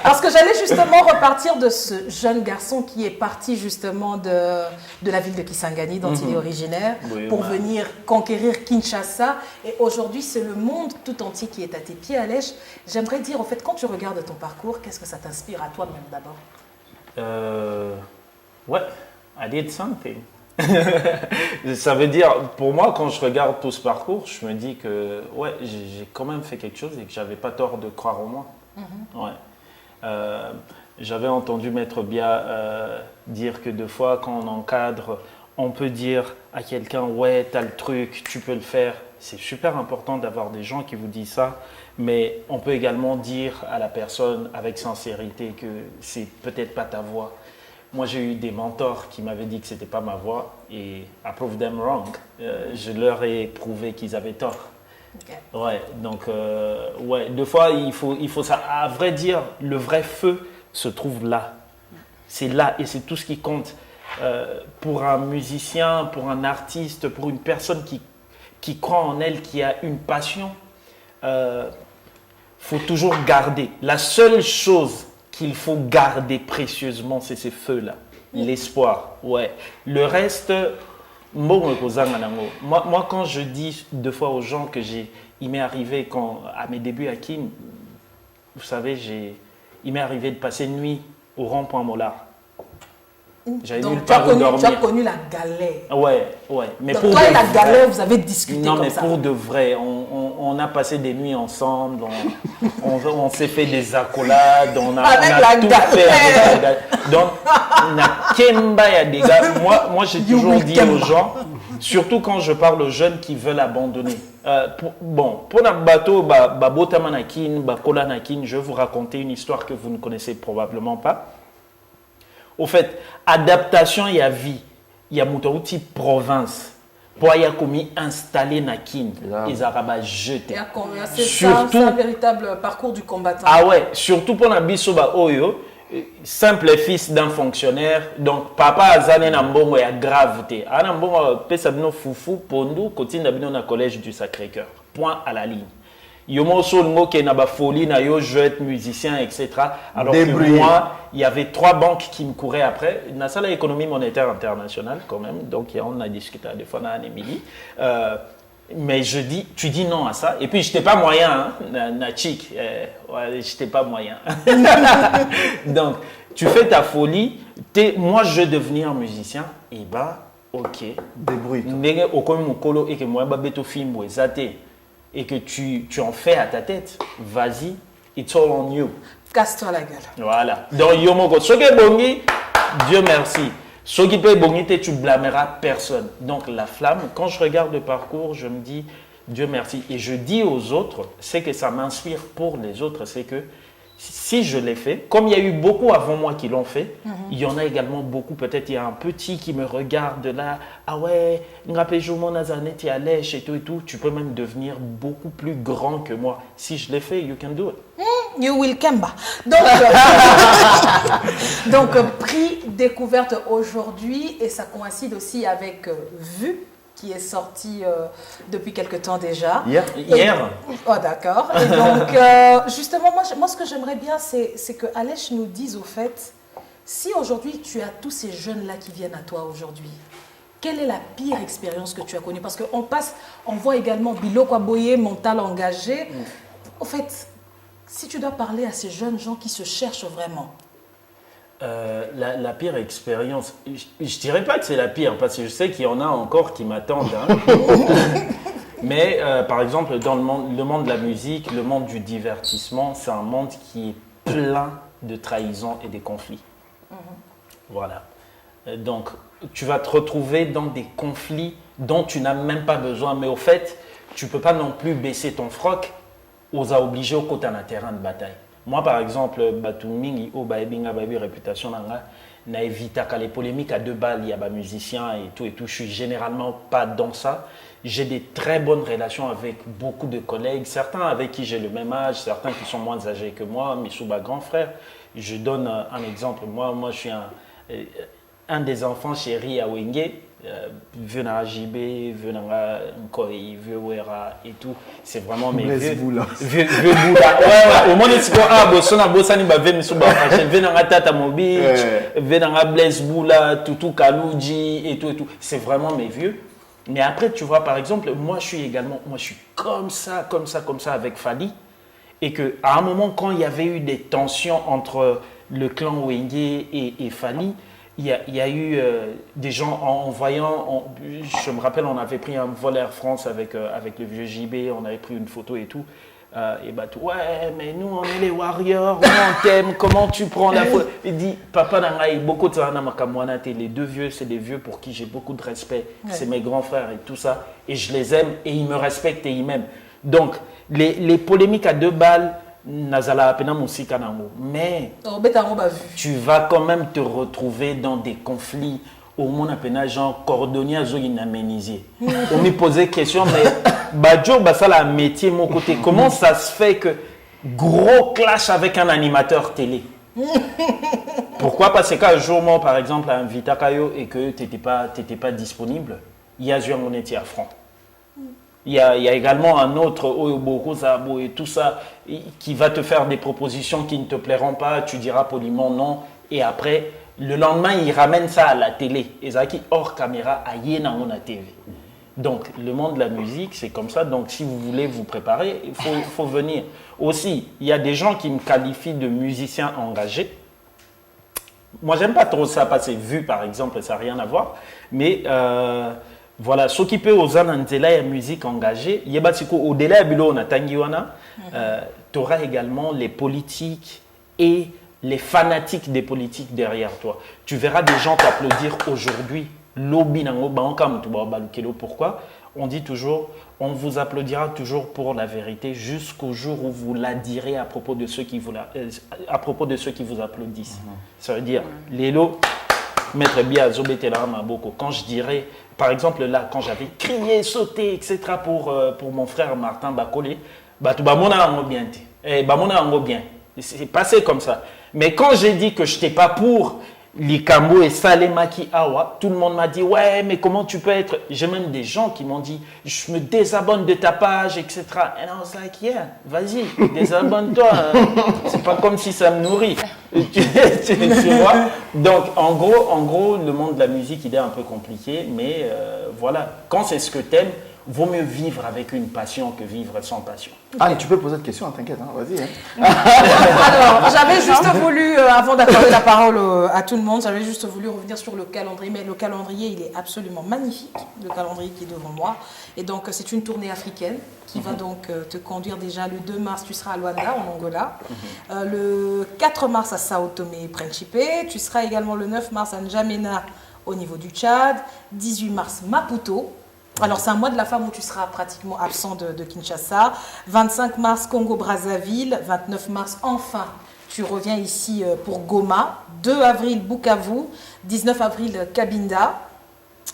Parce que j'allais justement repartir de ce jeune garçon qui est parti justement de la ville de Kisangani, dont il est originaire, Oui, pour ouais. venir conquérir Kinshasa. Et aujourd'hui, c'est le monde tout entier qui est à tes pieds, Alech. J'aimerais dire, en fait, quand tu regardes ton parcours, qu'est-ce que ça t'inspire à toi-même d'abord? Ouais, I did something. Ça veut dire, pour moi, quand je regarde tout ce parcours, je me dis que ouais, j'ai quand même fait quelque chose et que j'avais pas tort de croire en moi. Ouais. J'avais entendu Maître Bia dire que deux fois, quand on encadre, on peut dire à quelqu'un ouais, t'as le truc, tu peux le faire. C'est super important d'avoir des gens qui vous disent ça, mais on peut également dire à la personne avec sincérité que c'est peut-être pas ta voie. Moi, j'ai eu des mentors qui m'avaient dit que c'était pas ma voie et I proved them wrong. Je leur ai prouvé qu'ils avaient tort. Okay. Ouais, donc ouais, deux fois il faut ça. À vrai dire, le vrai feu se trouve là. C'est là et c'est tout ce qui compte. Pour un musicien, pour un artiste, pour une personne qui croit en elle, qui a une passion, faut toujours garder. La seule chose qu'il faut garder précieusement, c'est ces feux-là. L'espoir, ouais. Le reste, moi, quand je dis deux fois aux gens que il m'est arrivé à mes débuts à Kin, vous savez, il m'est arrivé de passer une nuit au rond-point Mollard. J'avais nulle part où dormir. Tu as connu la galère. Ouais. Mais Donc pour toi et la de galère, vrai. vous avez discuté Non, comme mais ça. pour de vrai, on a passé des nuits ensemble, on s'est fait des accolades, on a tout fait avec la galère. Donc, moi j'ai toujours dit aux gens, surtout quand je parle aux jeunes qui veulent abandonner. Pour notre bateau, je vais vous raconter une histoire que vous ne connaissez probablement pas. Au fait, adaptation, il y a vie. Il y a Moutouti province. Pour y a commis installé Nakin. Ils ont jeté. C'est un véritable parcours du combattant. Ah ouais, surtout pour la bisoba oyo, simple fils d'un fonctionnaire. Donc papa azane na mbongo ya gravité. Ana mbongo pesa bino fufu pondu kotinda bino na collège du Sacré-Cœur. Point à la ligne. Yomo solngo ke na ba folie na yo je veux être musicien etc. Alors que moi, il y avait 3 banques qui me couraient après. Na salle économie monétaire internationale quand même. Donc on a discuté des fois na Anne-Émilie. Mais tu dis non à ça. Et puis, je n'étais pas moyen, hein, na chic. Ouais, je n'étais pas moyen. Donc, tu fais ta folie. Moi, je veux devenir musicien. Et bah, ok. Débrouille-toi. Et que tu en fais à ta tête. Vas-y. It's all on you. Casse-toi la gueule. Voilà. Donc, Yomoko, Dieu merci. Ce qui peut boniter, tu blâmeras personne. Donc la flamme, quand je regarde le parcours, je me dis Dieu merci. Et je dis aux autres, c'est que ça m'inspire pour les autres, c'est que si je l'ai fait, comme il y a eu beaucoup avant moi qui l'ont fait, il y en a également beaucoup, peut-être il y a un petit qui me regarde là, ah ouais, et tout, tu peux même devenir beaucoup plus grand que moi. Si je l'ai fait, you can do it. You will Kemba. Donc, prix découverte aujourd'hui et ça coïncide aussi avec Vue qui est sorti depuis quelque temps déjà. Hier. Oh d'accord. Et donc, justement, moi ce que j'aimerais bien, c'est que Alech nous dise au fait, si aujourd'hui tu as tous ces jeunes-là qui viennent à toi aujourd'hui, quelle est la pire expérience que tu as connue? Parce on voit également Biloko Aboye, mental engagé. En fait, si tu dois parler à ces jeunes gens qui se cherchent vraiment. La pire expérience, je dirais pas que c'est la pire, parce que je sais qu'il y en a encore qui m'attendent. Hein. Mais par exemple, dans le monde de la musique, le monde du divertissement, c'est un monde qui est plein de trahisons et de conflits. Voilà. Donc, tu vas te retrouver dans des conflits dont tu n'as même pas besoin. Mais au fait, tu ne peux pas non plus baisser ton froc aux a obligés au côté d'un terrain de bataille. Moi, par exemple, Batumingi, réputation, n'a évité les polémiques à 2 balles, il y a des musiciens et tout. Je suis généralement pas dans ça. J'ai des très bonnes relations avec beaucoup de collègues, certains avec qui j'ai le même âge, certains qui sont moins âgés que moi, mes sous-bas grands frères. Je donne un exemple. Moi, je suis un des enfants chéris à Wenge. Venant JB, venant Nkoi, Wera et tout. C'est vraiment mes vieux Boula. Ouais, au moins, c'est quoi? Bossona, Bossani, venant Tata Mobi, venant Blaise Boula, Tutu Kalouji et tout. C'est vraiment mes vieux. Mais après, tu vois, par exemple, moi, je suis comme ça avec Fali. Et qu'à un moment, quand il y avait eu des tensions entre le clan Wenge et Fali, il y a eu des gens en voyant, je me rappelle, on avait pris un vol Air France avec le vieux JB, on avait pris une photo et tout. Et bah, ouais, mais nous on est les warriors, on t'aime, comment tu prends la photo? Il dit, papa Nangaï, beaucoup de ça, les 2 vieux, c'est des vieux pour qui j'ai beaucoup de respect, c'est mes grands frères et tout ça, et je les aime et ils me respectent et ils m'aiment. Donc, les polémiques à 2 balles, mais tu vas quand même te retrouver dans des conflits au monde appelé genre cordonnier aménisé. On me posait question, mais Badjo, ça la métier mon côté. Comment ça se fait que gros clash avec un animateur télé? Pourquoi? Parce qu'un jour, moi, par exemple, à invité Kayo et que tu n'étais pas disponible, il y a eu mon étier à franc. Il y a également un autre Oyoboko Zabo et tout ça qui va te faire des propositions qui ne te plairont pas. Tu diras poliment non. Et après, le lendemain, il ramène ça à la télé. Et ça qui hors caméra à Yénamon à TV. Donc, le monde de la musique, c'est comme ça. Donc, si vous voulez vous préparer, il faut venir. Aussi, il y a des gens qui me qualifient de musicien engagé. Moi, j'aime pas trop ça parce que vu, par exemple, ça n'a rien à voir. Mais voilà, s'occuper aux anantela et musique engagée, au-delà de tu auras également les politiques et les fanatiques des politiques derrière toi. Tu verras des gens t'applaudir aujourd'hui. Pourquoi? On dit toujours, on vous applaudira toujours pour la vérité jusqu'au jour où vous la direz à propos de ceux qui vous applaudissent. Ça veut dire, Lélo, Maître Bia Zobetela Maboko, quand je dirais, par exemple là, quand j'avais crié, sauté, etc. pour mon frère Martin Bakole, c'est passé comme ça. Mais quand j'ai dit que je n'étais pas pour Likambo et Salemaki Awa, tout le monde m'a dit, ouais, mais comment tu peux être... J'ai même des gens qui m'ont dit, je me désabonne de ta page, etc. And I was like, yeah, vas-y, désabonne-toi. C'est pas comme si ça me nourrit. tu vois? Donc, en gros, le monde de la musique, il est un peu compliqué, mais voilà. Quand c'est ce que t'aimes, vaut mieux vivre avec une passion que vivre sans passion. Ah, tu peux poser de questions, t'inquiète, hein, vas-y. Hein. Alors, j'avais juste voulu, avant d'accorder la parole à tout le monde, j'avais juste voulu revenir sur le calendrier, mais le calendrier, il est absolument magnifique, le calendrier qui est devant moi. Et donc, c'est une tournée africaine qui va donc te conduire déjà le 2 mars, tu seras à Luanda, en Angola. Le 4 mars à Sao Tomé et Principe. Tu seras également le 9 mars à N'Djamena, au niveau du Tchad. 18 mars, Maputo. Alors, c'est un mois de la femme où tu seras pratiquement absent de Kinshasa. 25 mars, Congo-Brazzaville. 29 mars, enfin, tu reviens ici pour Goma. 2 avril, Bukavu. 19 avril, Cabinda,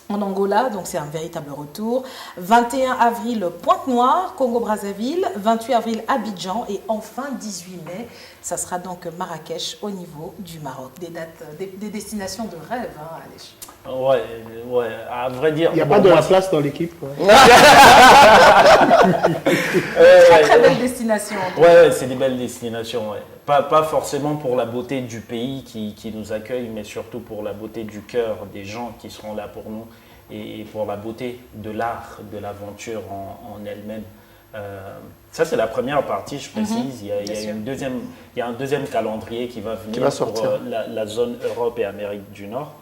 en Angola. Donc, c'est un véritable retour. 21 avril, Pointe-Noire, Congo-Brazzaville. 28 avril, Abidjan. Et enfin, 18 mai, ça sera donc Marrakech au niveau du Maroc. Des dates, des destinations de rêve, hein, Alech. Ouais, à vrai dire. Il n'y a pas de la place dans l'équipe. Ouais. Très belle destination. Ouais, c'est des belles destinations. Ouais. Pas forcément pour la beauté du pays qui nous accueille, mais surtout pour la beauté du cœur des gens qui seront là pour nous. et pour la beauté de l'art, de l'aventure en elle-même. Ça, c'est la première partie, je précise. Il y a un deuxième calendrier qui va venir pour la zone Europe et Amérique du Nord.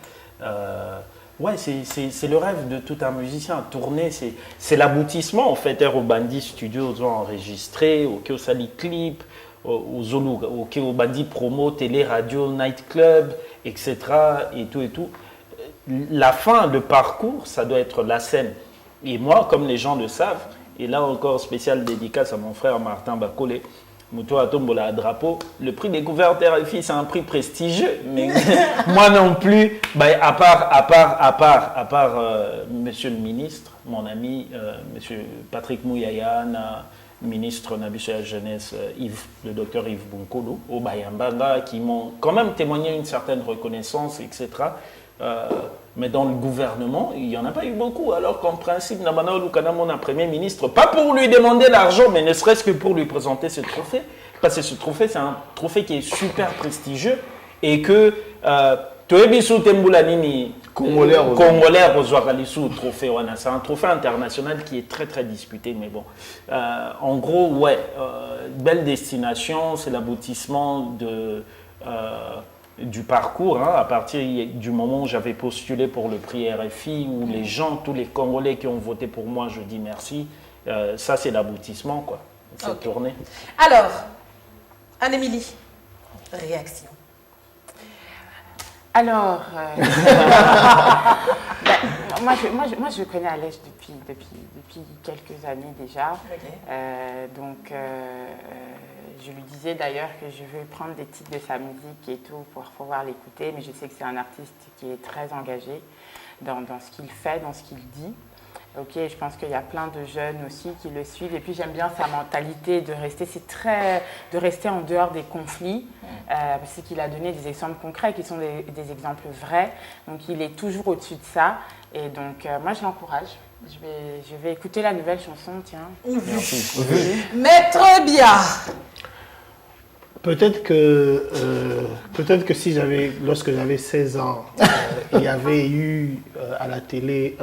Ouais, c'est le rêve de tout un musicien. Tourner, c'est l'aboutissement. En fait, au Bandi Studios ont enregistré, au Keosali Clip, au Zolu, au Bandi Promo, télé, radio, nightclub, etc. Et tout. La fin, le parcours, ça doit être la scène. Et moi, comme les gens le savent, et là encore, spécial dédicace à mon frère Martin Bakolé, Mouto Atombola à Drapeau. Le prix découverte RFI, c'est un prix prestigieux, mais moi non plus. À part monsieur le ministre, mon ami, monsieur Patrick Mouyayana, ministre Nabuche à la Jeunesse, le docteur Yves Bunkolo, au Bayambanga, qui m'ont quand même témoigné une certaine reconnaissance, etc. Mais dans le gouvernement, il n'y en a pas eu beaucoup. Alors qu'en principe, Nabana Lukanamon, un Premier ministre, pas pour lui demander l'argent, mais ne serait-ce que pour lui présenter ce trophée. Parce que ce trophée, c'est un trophée qui est super prestigieux et que Toebisu Tembulanini, Congolais Rozoaralisu, trophée, c'est un trophée international qui est très très disputé. Mais bon, en gros, ouais, belle destination, c'est l'aboutissement du parcours, à partir du moment où j'avais postulé pour le prix RFI, où les gens, tous les Congolais qui ont voté pour moi, je dis merci. Ça, c'est l'aboutissement, quoi, cette tournée. Alors, Anne-Émilie, réaction. Alors, moi, je connais Alèche depuis quelques années déjà. Okay. Je lui disais d'ailleurs que je veux prendre des titres de sa musique et tout pour pouvoir l'écouter, mais je sais que c'est un artiste qui est très engagé dans ce qu'il fait, dans ce qu'il dit. Ok, je pense qu'il y a plein de jeunes aussi qui le suivent. Et puis j'aime bien sa mentalité de rester en dehors des conflits, parce qu'il a donné des exemples concrets qui sont des exemples vrais. Donc il est toujours au-dessus de ça. Et donc moi je l'encourage. Je vais écouter la nouvelle chanson, tiens. Merci. Maître Bia. Peut-être que si lorsque j'avais 16 ans, il y avait eu à la télé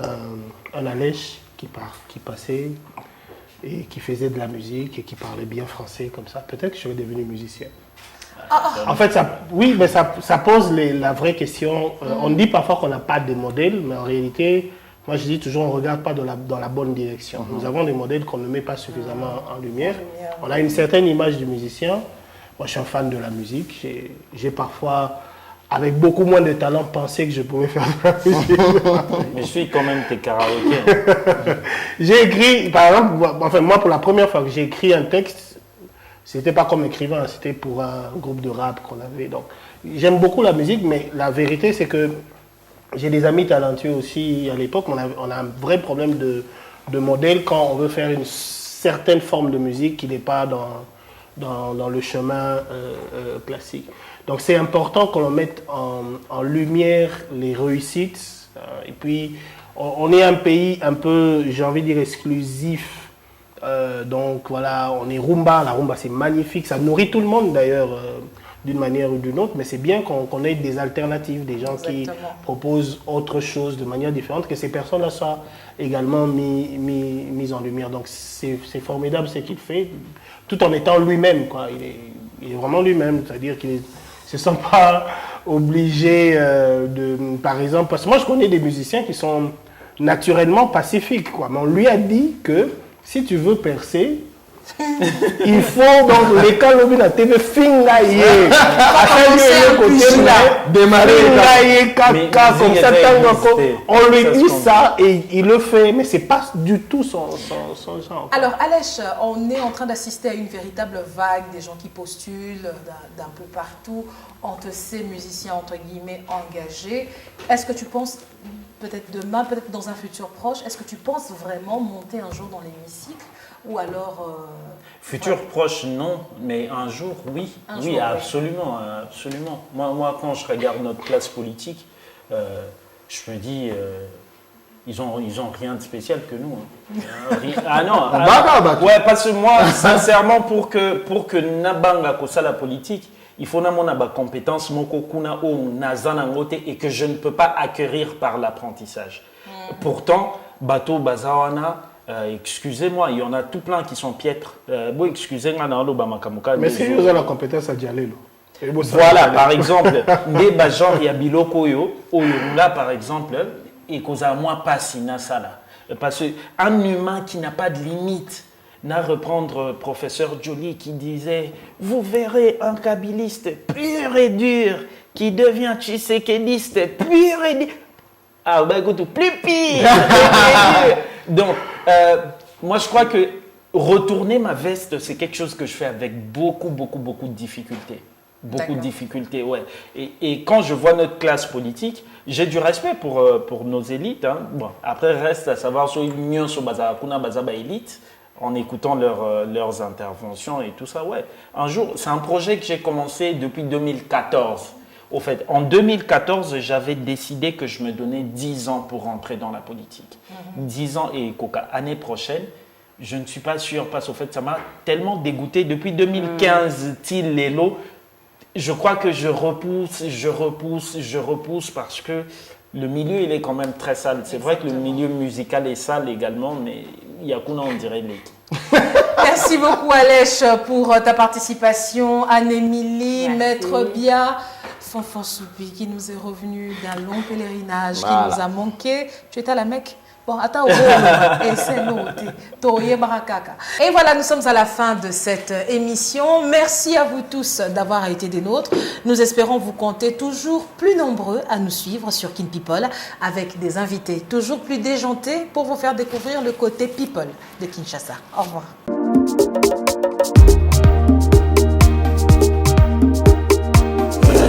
un Alèche qui passait et qui faisait de la musique et qui parlait bien français comme ça, peut-être que je serais devenu musicien. En fait, ça pose la vraie question. On dit parfois qu'on n'a pas de modèle, mais en réalité, moi je dis toujours on ne regarde pas dans la bonne direction. Nous avons des modèles qu'on ne met pas suffisamment en lumière. On a une certaine image du musicien. Moi, je suis un fan de la musique. J'ai parfois, avec beaucoup moins de talent, pensé que je pouvais faire de la musique. Mais je suis quand même tes karaokés. J'ai écrit, par exemple, moi, pour la première fois que j'ai écrit un texte, c'était pas comme écrivain, c'était pour un groupe de rap qu'on avait. Donc, j'aime beaucoup la musique, mais la vérité, c'est que j'ai des amis talentueux aussi. À l'époque, on a un vrai problème de modèle quand on veut faire une certaine forme de musique qui n'est pas dans le chemin classique. Donc c'est important qu'on mette en lumière les réussites. Et puis on est un pays un peu, j'ai envie de dire, exclusif. Donc voilà, on est rumba. La rumba c'est magnifique, ça nourrit tout le monde d'ailleurs d'une manière ou d'une autre, mais c'est bien qu'on ait des alternatives, des gens qui proposent autre chose de manière différente, que ces personnes-là soient également mises en lumière. Donc c'est formidable ce qu'il fait, tout en étant lui-même, quoi. Il est vraiment lui-même, c'est-à-dire qu'il ne se sent pas obligé par exemple, parce que moi je connais des musiciens qui sont naturellement pacifiques, quoi, mais on lui a dit que si tu veux percer, il faut donc l'école de la TV fingaye démarrer comme ça, on lui dit ça et il le fait, mais c'est pas du tout son genre. Alors Alèche, on est en train d'assister à une véritable vague des gens qui postulent d'un peu partout entre ces musiciens entre guillemets engagés. Est-ce que tu penses, peut-être demain, peut-être dans un futur proche, est-ce que tu penses vraiment monter un jour dans l'hémicycle? Ou alors... Futur proche, non, mais un jour, oui. Oui, absolument, absolument. Moi, quand je regarde notre classe politique, je me dis, ils ont rien de spécial que nous. Ah non, ouais, parce que moi, sincèrement, pour que Nabanga Kosa la politique, il faut avoir une compétence et que je ne peux pas acquérir par l'apprentissage. Pourtant, bateau bazawana, excusez-moi, il y en a tout plein qui sont piètres. Bon, excusez-moi, mais si vous avez la compétence à dialer, voilà, par exemple, des gens il y a biloko yo, là par exemple, et cause à moi pas sina ça là. Parce qu'un humain qui n'a pas de limite, n'a reprendre professeur Joly qui disait vous verrez un kabiliste pur et dur qui devient tshisekéliste pur et dur. Ah bah écoute, plus pire. Donc, moi je crois que retourner ma veste, c'est quelque chose que je fais avec beaucoup de difficultés. Beaucoup de difficultés, ouais. Et quand je vois notre classe politique, j'ai du respect pour nos élites. Hein. Bon, après, reste à savoir sur l'union sur Bazakuna, Bazaba élite, en écoutant leurs interventions et tout ça, ouais. Un jour, c'est un projet que j'ai commencé depuis 2014. Au fait, en 2014, j'avais décidé que je me donnais 10 ans pour rentrer dans la politique. 10 ans et Coca, année prochaine, je ne suis pas sûr, parce qu'au fait, ça m'a tellement dégoûté. Depuis 2015, Lélo, je crois que je repousse parce que le milieu, il est quand même très sale. C'est vrai que le milieu musical est sale également, mais Yakuna, on dirait l'équipe. Merci beaucoup, Alèche, pour ta participation. Anne-Émilie, Maître Bia, Fanfan Soupi, qui nous est revenu d'un long pèlerinage, qui nous a manqué. Tu étais à la Mecque? Bon, attends, et voilà, nous sommes à la fin de cette émission. Merci à vous tous d'avoir été des nôtres. Nous espérons vous compter toujours plus nombreux à nous suivre sur Kin People avec des invités toujours plus déjantés pour vous faire découvrir le côté people de Kinshasa. Au revoir.